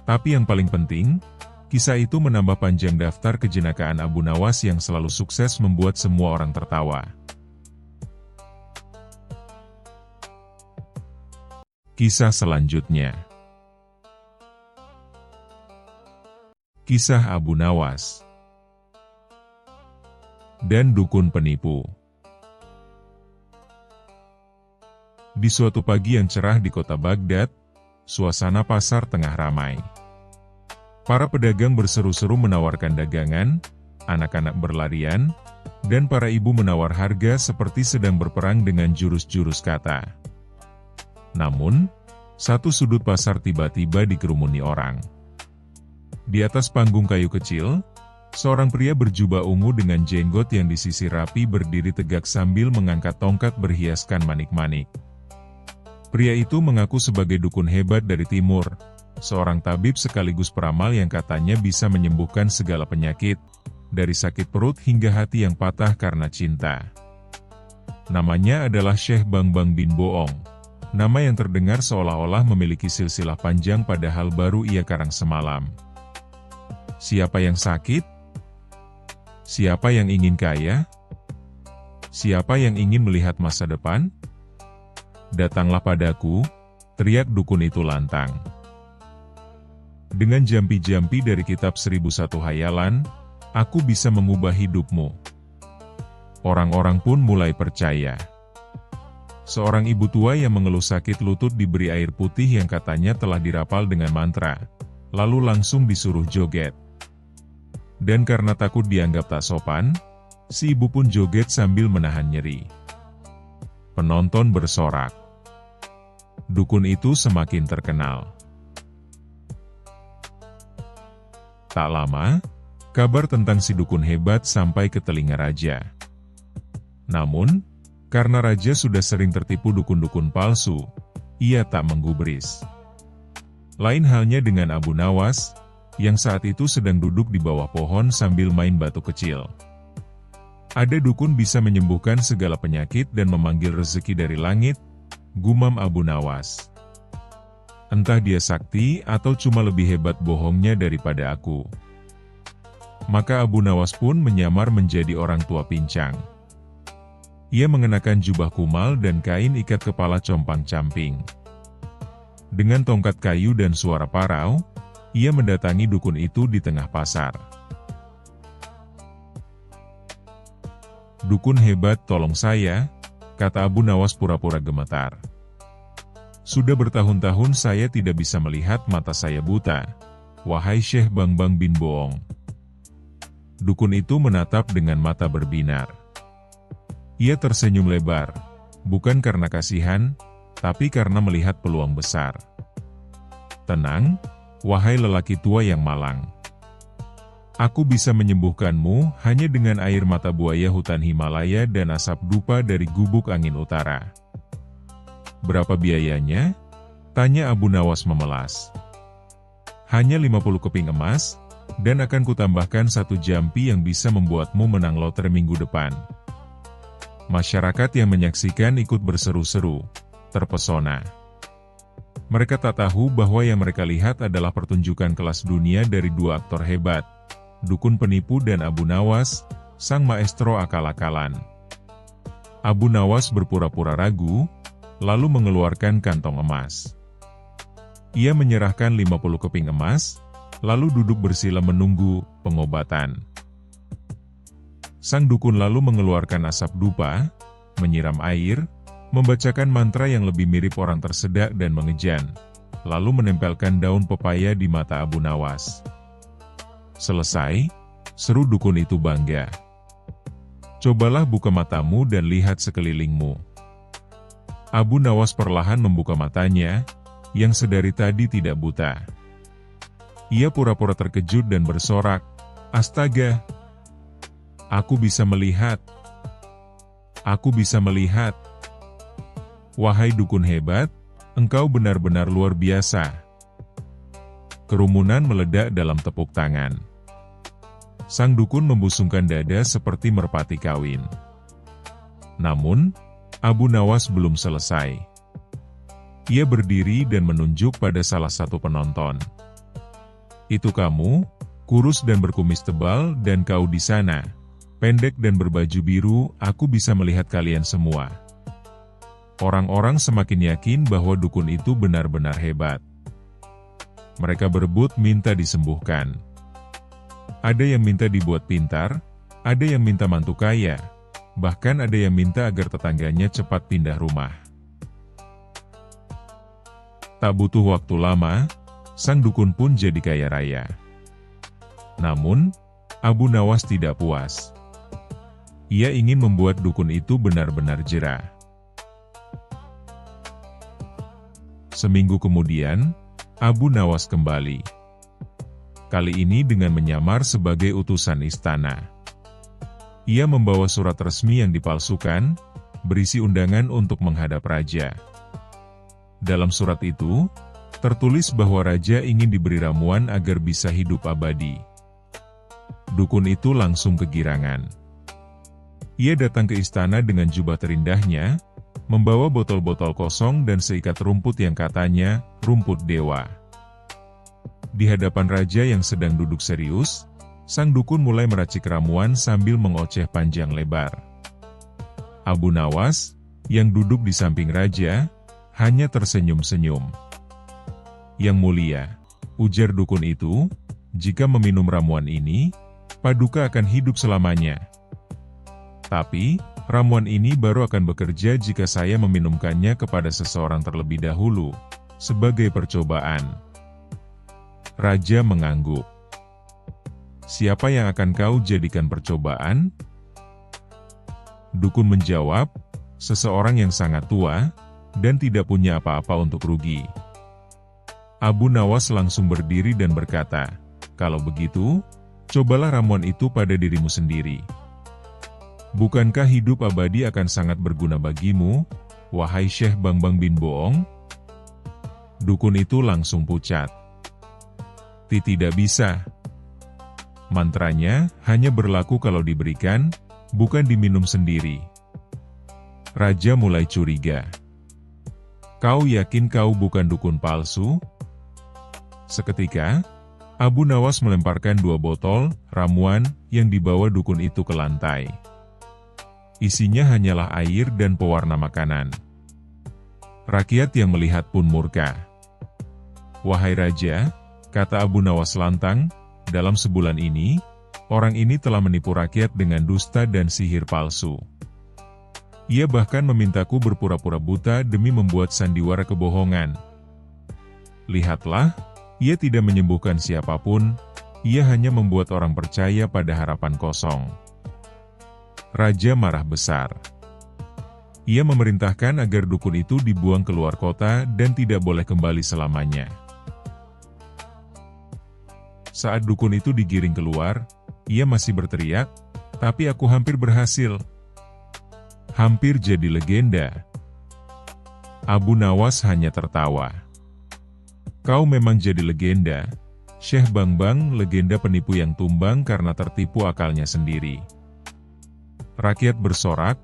Tapi yang paling penting, kisah itu menambah panjang daftar kejenakaan Abu Nawas yang selalu sukses membuat semua orang tertawa. Kisah selanjutnya. Kisah Abu Nawas dan dukun penipu. Di suatu pagi yang cerah di kota Baghdad, suasana pasar tengah ramai. Para pedagang berseru-seru menawarkan dagangan, anak-anak berlarian, dan para ibu menawar harga seperti sedang berperang dengan jurus-jurus kata. Namun, satu sudut pasar tiba-tiba dikerumuni orang. Di atas panggung kayu kecil, seorang pria berjubah ungu dengan jenggot yang disisir rapi berdiri tegak sambil mengangkat tongkat berhiaskan manik-manik. Pria itu mengaku sebagai dukun hebat dari timur, seorang tabib sekaligus peramal yang katanya bisa menyembuhkan segala penyakit, dari sakit perut hingga hati yang patah karena cinta. Namanya adalah Syekh Bangbang bin Boong, nama yang terdengar seolah-olah memiliki silsilah panjang padahal baru ia karang semalam. Siapa yang sakit? Siapa yang ingin kaya? Siapa yang ingin melihat masa depan? Datanglah padaku, teriak dukun itu lantang. Dengan jampi-jampi dari kitab 1001 Hayalan, aku bisa mengubah hidupmu. Orang-orang pun mulai percaya. Seorang ibu tua yang mengeluh sakit lutut diberi air putih yang katanya telah dirapal dengan mantra, lalu langsung disuruh joget. Dan karena takut dianggap tak sopan, si ibu pun joget sambil menahan nyeri. Penonton bersorak. Dukun itu semakin terkenal. Tak lama, kabar tentang si dukun hebat sampai ke telinga raja. Namun, karena raja sudah sering tertipu dukun-dukun palsu, ia tak menggubris. Lain halnya dengan Abu Nawas, yang saat itu sedang duduk di bawah pohon sambil main batu kecil. Ada dukun bisa menyembuhkan segala penyakit dan memanggil rezeki dari langit, gumam Abu Nawas. Entah dia sakti atau cuma lebih hebat bohongnya daripada aku. Maka Abu Nawas pun menyamar menjadi orang tua pincang. Ia mengenakan jubah kumal dan kain ikat kepala compang-camping. Dengan tongkat kayu dan suara parau, Ia mendatangi dukun itu di tengah pasar. "Dukun hebat, tolong saya," kata Abu Nawas pura-pura gemetar. "Sudah bertahun-tahun saya tidak bisa melihat, mata saya buta. Wahai Syekh Bangbang bin Boong." Dukun itu menatap dengan mata berbinar. Ia tersenyum lebar, bukan karena kasihan, tapi karena melihat peluang besar. "Tenang, wahai lelaki tua yang malang. Aku bisa menyembuhkanmu hanya dengan air mata buaya hutan Himalaya dan asap dupa dari gubuk angin utara." "Berapa biayanya?" tanya Abu Nawas memelas. "Hanya 50 keping emas, dan akan kutambahkan 1 jampi yang bisa membuatmu menang lotre minggu depan." Masyarakat yang menyaksikan ikut berseru-seru, terpesona. Mereka tak tahu bahwa yang mereka lihat adalah pertunjukan kelas dunia dari 2 aktor hebat, dukun penipu dan Abu Nawas, sang maestro akal-akalan. Abu Nawas berpura-pura ragu, lalu mengeluarkan kantong emas. Ia menyerahkan 50 keping emas, lalu duduk bersila menunggu pengobatan. Sang dukun lalu mengeluarkan asap dupa, menyiram air, membacakan mantra yang lebih mirip orang tersedak dan mengejan, lalu menempelkan daun pepaya di mata Abu Nawas. "Selesai," seru dukun itu bangga. "Cobalah buka matamu dan lihat sekelilingmu." Abu Nawas perlahan membuka matanya, yang sedari tadi tidak buta. Ia pura-pura terkejut dan bersorak, "Astaga! Aku bisa melihat! Aku bisa melihat! Wahai dukun hebat, engkau benar-benar luar biasa." Kerumunan meledak dalam tepuk tangan. Sang dukun membusungkan dada seperti merpati kawin. Namun, Abu Nawas belum selesai. Ia berdiri dan menunjuk pada salah satu penonton. "Itu kamu, kurus dan berkumis tebal, dan kau di sana, pendek dan berbaju biru, aku bisa melihat kalian semua." Orang-orang semakin yakin bahwa dukun itu benar-benar hebat. Mereka berebut minta disembuhkan. Ada yang minta dibuat pintar, ada yang minta mantu kaya, bahkan ada yang minta agar tetangganya cepat pindah rumah. Tak butuh waktu lama, sang dukun pun jadi kaya raya. Namun, Abu Nawas tidak puas. Ia ingin membuat dukun itu benar-benar jera. Seminggu kemudian, Abu Nawas kembali. Kali ini dengan menyamar sebagai utusan istana. Ia membawa surat resmi yang dipalsukan, berisi undangan untuk menghadap raja. Dalam surat itu, tertulis bahwa raja ingin diberi ramuan agar bisa hidup abadi. Dukun itu langsung kegirangan. Ia datang ke istana dengan jubah terindahnya, membawa botol-botol kosong dan seikat rumput yang katanya rumput dewa. Di hadapan raja yang sedang duduk serius, sang dukun mulai meracik ramuan sambil mengoceh panjang lebar. Abu Nawas, yang duduk di samping raja, hanya tersenyum-senyum. "Yang mulia," ujar dukun itu, "jika meminum ramuan ini, Paduka akan hidup selamanya. Tapi, ramuan ini baru akan bekerja jika saya meminumkannya kepada seseorang terlebih dahulu, sebagai percobaan." Raja mengangguk. "Siapa yang akan kau jadikan percobaan?" Dukun menjawab, "Seseorang yang sangat tua, dan tidak punya apa-apa untuk rugi." Abu Nawas langsung berdiri dan berkata, "Kalau begitu, cobalah ramuan itu pada dirimu sendiri. Bukankah hidup abadi akan sangat berguna bagimu, wahai Syekh Bangbang bin Boong?" Dukun itu langsung pucat. "Tidak bisa. Mantranya hanya berlaku kalau diberikan, bukan diminum sendiri." Raja mulai curiga. "Kau yakin kau bukan dukun palsu?" Seketika, Abu Nawas melemparkan 2 botol ramuan yang dibawa dukun itu ke lantai. Isinya hanyalah air dan pewarna makanan. Rakyat yang melihat pun murka. "Wahai Raja, kata Abu Nawas lantang, dalam sebulan ini, orang ini telah menipu rakyat dengan dusta dan sihir palsu. Ia bahkan memintaku berpura-pura buta demi membuat sandiwara kebohongan. Lihatlah, ia tidak menyembuhkan siapapun, ia hanya membuat orang percaya pada harapan kosong. Raja marah besar. Ia memerintahkan agar dukun itu dibuang keluar kota dan tidak boleh kembali selamanya. Saat dukun itu digiring keluar, ia masih berteriak, "Tapi aku hampir berhasil. Hampir jadi legenda." Abu Nawas hanya tertawa. "Kau memang jadi legenda, Syekh Bangbang, legenda penipu yang tumbang karena tertipu akalnya sendiri." Rakyat bersorak,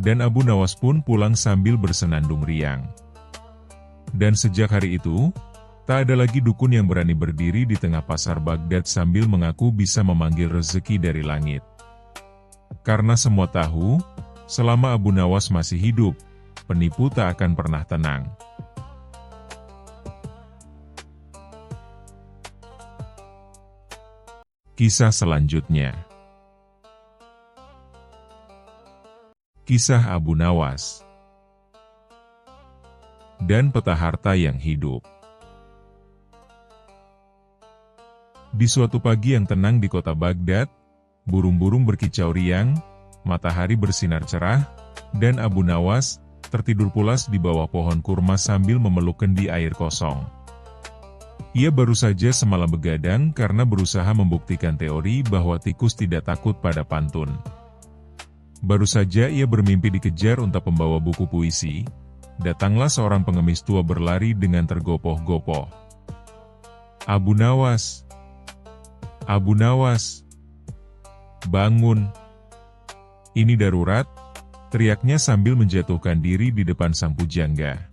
dan Abu Nawas pun pulang sambil bersenandung riang. Dan sejak hari itu, tak ada lagi dukun yang berani berdiri di tengah pasar Baghdad sambil mengaku bisa memanggil rezeki dari langit. Karena semua tahu, selama Abu Nawas masih hidup, penipu tak akan pernah tenang. Kisah selanjutnya. Kisah Abu Nawas dan peta harta yang hidup. Di suatu pagi yang tenang di kota Baghdad, burung-burung berkicau riang, matahari bersinar cerah, dan Abu Nawas tertidur pulas di bawah pohon kurma sambil memeluk kendi air kosong. Ia baru saja semalam begadang karena berusaha membuktikan teori bahwa tikus tidak takut pada pantun. Baru saja ia bermimpi dikejar unta pembawa buku puisi, datanglah seorang pengemis tua berlari dengan tergopoh-gopoh. "Abu Nawas! Abu Nawas! Bangun! Ini darurat!" teriaknya sambil menjatuhkan diri di depan sang pujangga.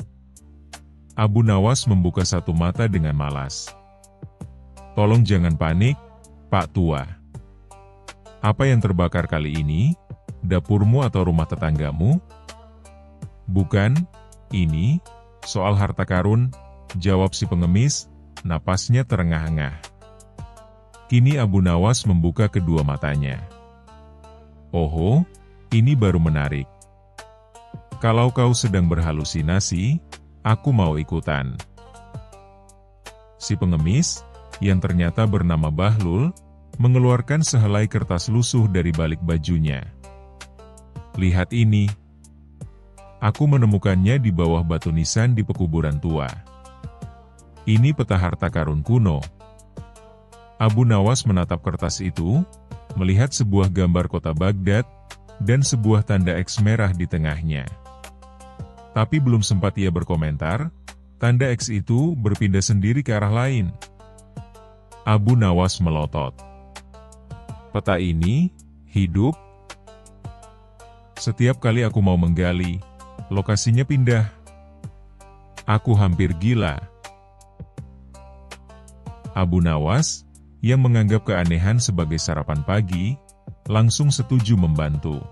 Abu Nawas membuka satu mata dengan malas. "Tolong jangan panik, Pak Tua. Apa yang terbakar kali ini? Dapurmu atau rumah tetanggamu?" "Bukan, ini soal harta karun," jawab si pengemis, napasnya terengah-engah. Kini Abu Nawas membuka kedua matanya. "Oh, ini baru menarik. Kalau kau sedang berhalusinasi, aku mau ikutan." Si pengemis, yang ternyata bernama Bahlul, mengeluarkan sehelai kertas lusuh dari balik bajunya. "Lihat ini. Aku menemukannya di bawah batu nisan di pekuburan tua. Ini peta harta karun kuno." Abu Nawas menatap kertas itu, melihat sebuah gambar kota Baghdad, dan sebuah tanda X merah di tengahnya. Tapi belum sempat ia berkomentar, tanda X itu berpindah sendiri ke arah lain. Abu Nawas melotot. "Peta ini hidup. Setiap kali aku mau menggali, lokasinya pindah. Aku hampir gila." Abu Nawas, yang menganggap keanehan sebagai sarapan pagi, langsung setuju membantu.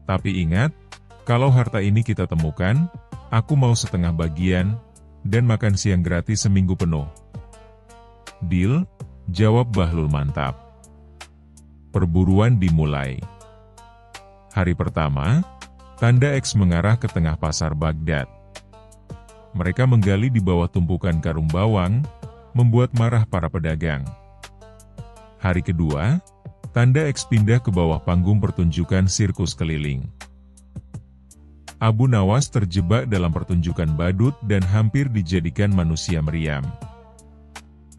"Tapi ingat, kalau harta ini kita temukan, aku mau setengah bagian, dan makan siang gratis seminggu penuh." "Deal," jawab Bahlul mantap. Perburuan dimulai. Hari pertama, tanda X mengarah ke tengah pasar Baghdad. Mereka menggali di bawah tumpukan karung bawang, membuat marah para pedagang. Hari kedua, tanda X pindah ke bawah panggung pertunjukan sirkus keliling. Abu Nawas terjebak dalam pertunjukan badut dan hampir dijadikan manusia meriam.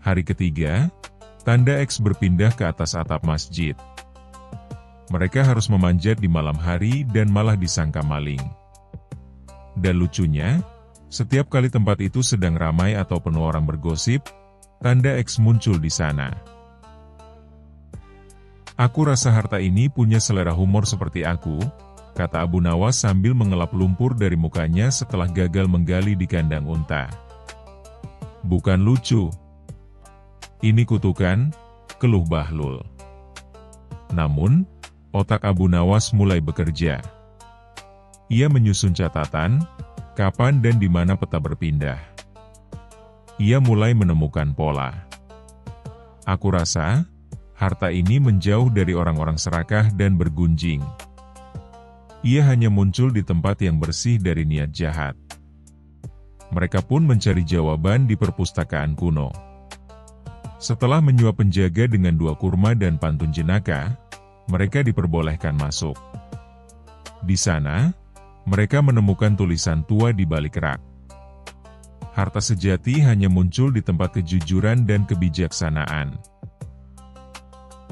Hari ketiga, tanda X berpindah ke atas atap masjid. Mereka harus memanjat di malam hari dan malah disangka maling. Dan lucunya, setiap kali tempat itu sedang ramai atau penuh orang bergosip, tanda X muncul di sana. "Aku rasa harta ini punya selera humor seperti aku," kata Abu Nawas sambil mengelap lumpur dari mukanya setelah gagal menggali di kandang unta. "Bukan lucu. Ini kutukan," keluh Bahlul. Namun, otak Abu Nawas mulai bekerja. Ia menyusun catatan, kapan dan di mana peta berpindah. Ia mulai menemukan pola. Aku rasa, harta ini menjauh dari orang-orang serakah dan bergunjing. Ia hanya muncul di tempat yang bersih dari niat jahat. Mereka pun mencari jawaban di perpustakaan kuno. Setelah menyuap penjaga dengan 2 kurma dan pantun jenaka, mereka diperbolehkan masuk. Di sana, mereka menemukan tulisan tua di balik rak. Harta sejati hanya muncul di tempat kejujuran dan kebijaksanaan.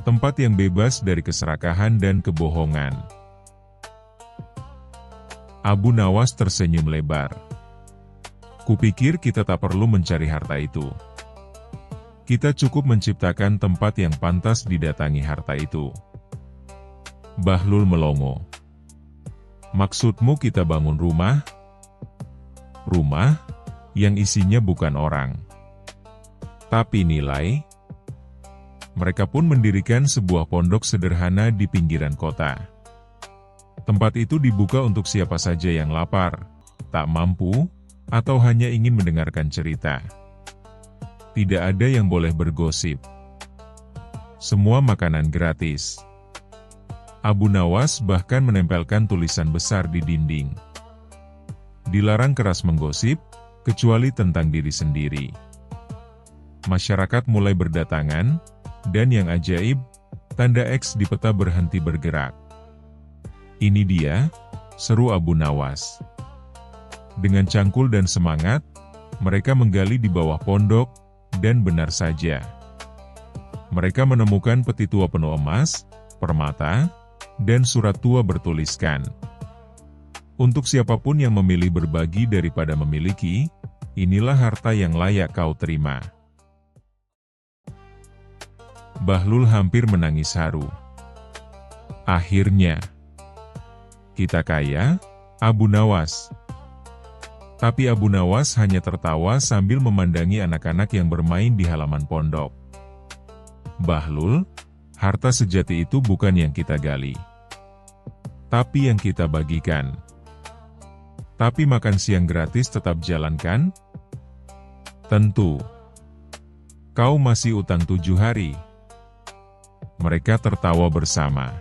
Tempat yang bebas dari keserakahan dan kebohongan. Abu Nawas tersenyum lebar. Kupikir kita tak perlu mencari harta itu. Kita cukup menciptakan tempat yang pantas didatangi harta itu. Bahlul melongo. Maksudmu kita bangun rumah? Rumah yang isinya bukan orang, tapi nilai? Mereka pun mendirikan sebuah pondok sederhana di pinggiran kota. Tempat itu dibuka untuk siapa saja yang lapar, tak mampu, atau hanya ingin mendengarkan cerita. Tidak ada yang boleh bergosip. Semua makanan gratis. Abu Nawas bahkan menempelkan tulisan besar di dinding. Dilarang keras menggosip, kecuali tentang diri sendiri. Masyarakat mulai berdatangan, dan yang ajaib, tanda X di peta berhenti bergerak. Ini dia, seru Abu Nawas. Dengan cangkul dan semangat, mereka menggali di bawah pondok, dan benar saja. Mereka menemukan peti tua penuh emas, permata, dan surat tua bertuliskan, "Untuk siapapun yang memilih berbagi daripada memiliki, inilah harta yang layak kau terima." Bahlul hampir menangis haru. Akhirnya, kita kaya, Abu Nawas. Tapi Abu Nawas hanya tertawa sambil memandangi anak-anak yang bermain di halaman pondok. Bahlul, harta sejati itu bukan yang kita gali, tapi yang kita bagikan. Tapi makan siang gratis tetap jalankan? Tentu. Kau masih utang 7 hari. Mereka tertawa bersama.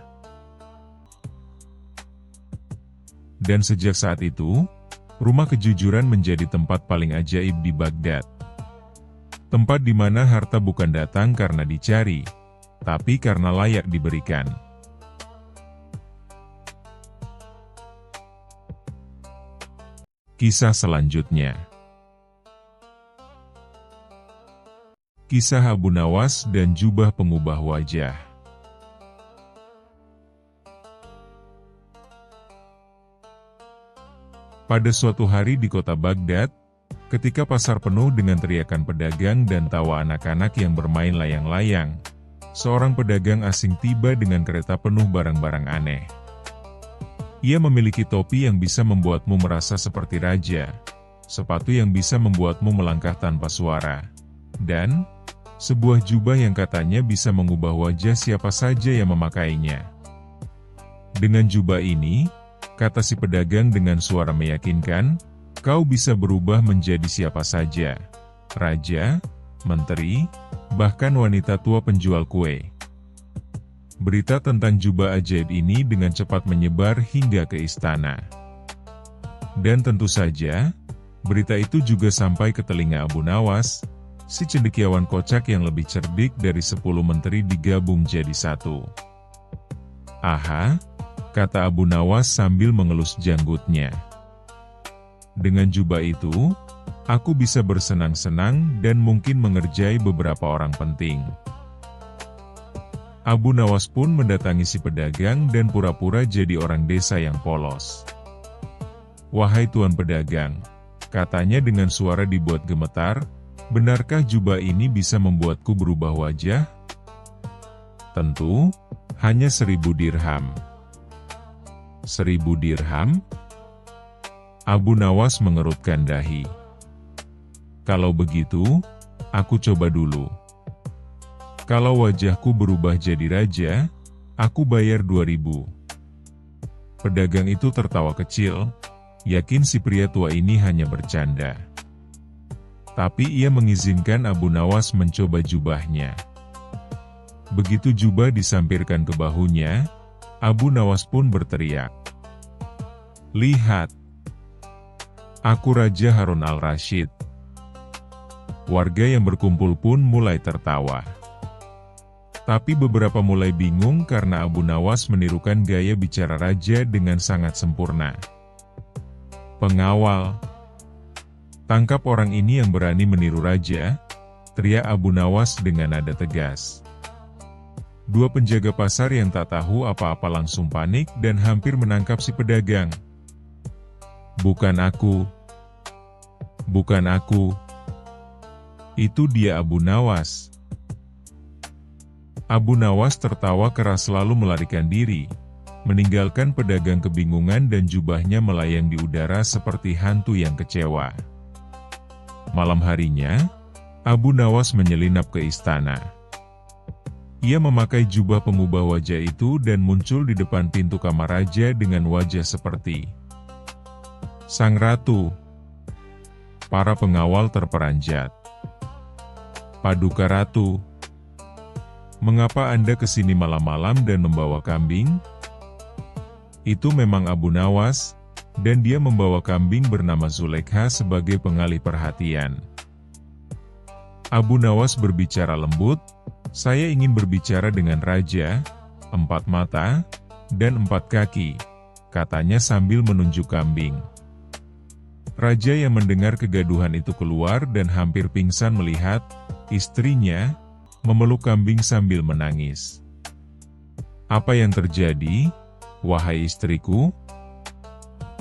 Dan sejak saat itu, Rumah Kejujuran menjadi tempat paling ajaib di Baghdad. Tempat di mana harta bukan datang karena dicari, tapi karena layak diberikan. Kisah selanjutnya. Kisah Abu Nawas dan jubah pengubah wajah. Pada suatu hari di kota Baghdad, ketika pasar penuh dengan teriakan pedagang dan tawa anak-anak yang bermain layang-layang, seorang pedagang asing tiba dengan kereta penuh barang-barang aneh. Ia memiliki topi yang bisa membuatmu merasa seperti raja, sepatu yang bisa membuatmu melangkah tanpa suara, dan sebuah jubah yang katanya bisa mengubah wajah siapa saja yang memakainya. Dengan jubah ini, kata si pedagang dengan suara meyakinkan, kau bisa berubah menjadi siapa saja. Raja, menteri, bahkan wanita tua penjual kue. Berita tentang jubah ajaib ini dengan cepat menyebar hingga ke istana. Dan tentu saja, berita itu juga sampai ke telinga Abu Nawas, si cendekiawan kocak yang lebih cerdik dari 10 menteri digabung jadi satu. Aha, kata Abu Nawas sambil mengelus janggutnya. Dengan jubah itu, aku bisa bersenang-senang dan mungkin mengerjai beberapa orang penting. Abu Nawas pun mendatangi si pedagang dan pura-pura jadi orang desa yang polos. Wahai tuan pedagang, katanya dengan suara dibuat gemetar, benarkah jubah ini bisa membuatku berubah wajah? Tentu, hanya 1000 dirham. 1000 dirham? Abu Nawas mengerutkan dahi. Kalau begitu, aku coba dulu. Kalau wajahku berubah jadi raja, aku bayar 2000. Pedagang itu tertawa kecil, yakin si pria tua ini hanya bercanda. Tapi ia mengizinkan Abu Nawas mencoba jubahnya. Begitu jubah disampirkan ke bahunya, Abu Nawas pun berteriak, "Lihat! Aku Raja Harun al-Rasyid." Warga yang berkumpul pun mulai tertawa. Tapi beberapa mulai bingung karena Abu Nawas menirukan gaya bicara raja dengan sangat sempurna. "Pengawal! Tangkap orang ini yang berani meniru raja," teriak Abu Nawas dengan nada tegas. Dua penjaga pasar yang tak tahu apa-apa langsung panik dan hampir menangkap si pedagang. "Bukan aku. Bukan aku. Itu dia Abu Nawas." Abu Nawas tertawa keras lalu melarikan diri, meninggalkan pedagang kebingungan dan jubahnya melayang di udara seperti hantu yang kecewa. Malam harinya, Abu Nawas menyelinap ke istana. Ia memakai jubah pengubah wajah itu dan muncul di depan pintu kamar raja dengan wajah seperti Sang Ratu. Para pengawal terperanjat. "Paduka Ratu, mengapa Anda kesini malam-malam dan membawa kambing?" Itu memang Abu Nawas, dan dia membawa kambing bernama Zulekha sebagai pengalih perhatian. Abu Nawas berbicara lembut, "Saya ingin berbicara dengan Raja, 4 mata, dan 4 kaki," katanya sambil menunjuk kambing. Raja yang mendengar kegaduhan itu keluar dan hampir pingsan melihat istrinya memeluk kambing sambil menangis. "Apa yang terjadi, wahai istriku?"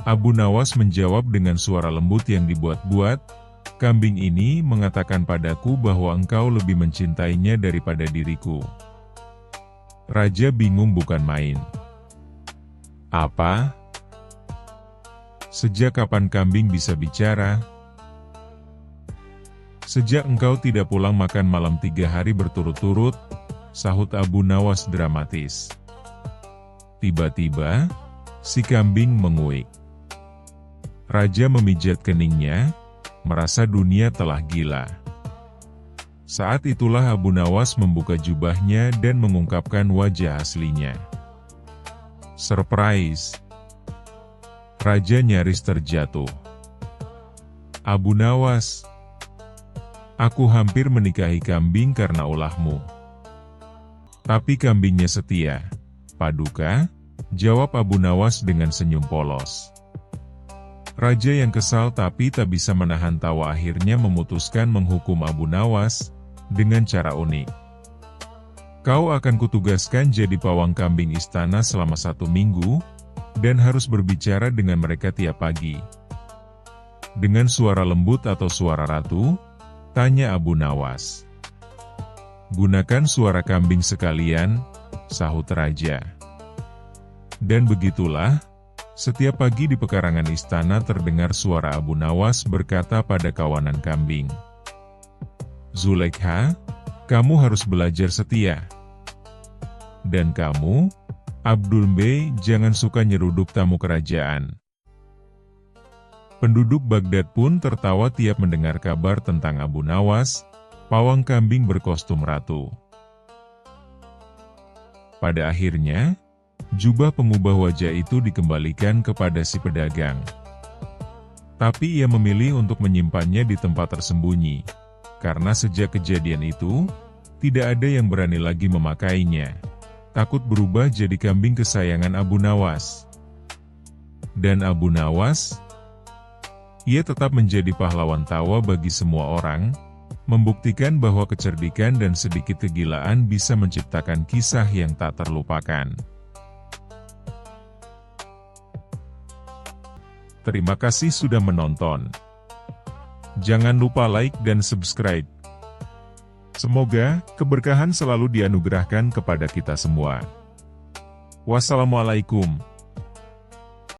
Abu Nawas menjawab dengan suara lembut yang dibuat-buat, "Kambing ini mengatakan padaku bahwa engkau lebih mencintainya daripada diriku." Raja bingung bukan main. "Apa? Sejak kapan kambing bisa bicara?" "Sejak engkau tidak pulang makan malam 3 hari berturut-turut," sahut Abu Nawas dramatis. Tiba-tiba, si kambing menguik. Raja memijat keningnya, merasa dunia telah gila. Saat itulah Abu Nawas membuka jubahnya dan mengungkapkan wajah aslinya. Surprise! Raja nyaris terjatuh. "Abu Nawas, aku hampir menikahi kambing karena ulahmu." "Tapi kambingnya setia, Paduka," jawab Abu Nawas dengan senyum polos. Raja yang kesal tapi tak bisa menahan tawa akhirnya memutuskan menghukum Abu Nawas dengan cara unik. "Kau akan kutugaskan jadi pawang kambing istana selama 1 minggu, dan harus berbicara dengan mereka tiap pagi." "Dengan suara lembut atau suara ratu?" tanya Abu Nawas. "Gunakan suara kambing sekalian," sahut Raja. Dan begitulah, setiap pagi di pekarangan istana terdengar suara Abu Nawas berkata pada kawanan kambing, "Zulekha, kamu harus belajar setia. Dan kamu, Abdul Bey, jangan suka nyeruduk tamu kerajaan." Penduduk Baghdad pun tertawa tiap mendengar kabar tentang Abu Nawas, pawang kambing berkostum ratu. Pada akhirnya, jubah pengubah wajah itu dikembalikan kepada si pedagang. Tapi ia memilih untuk menyimpannya di tempat tersembunyi, karena sejak kejadian itu, tidak ada yang berani lagi memakainya, takut berubah jadi kambing kesayangan Abu Nawas. Dan Abu Nawas, ia tetap menjadi pahlawan tawa bagi semua orang, membuktikan bahwa kecerdikan dan sedikit kegilaan bisa menciptakan kisah yang tak terlupakan. Terima kasih sudah menonton. Jangan lupa like dan subscribe. Semoga keberkahan selalu dianugerahkan kepada kita semua. Wassalamualaikum.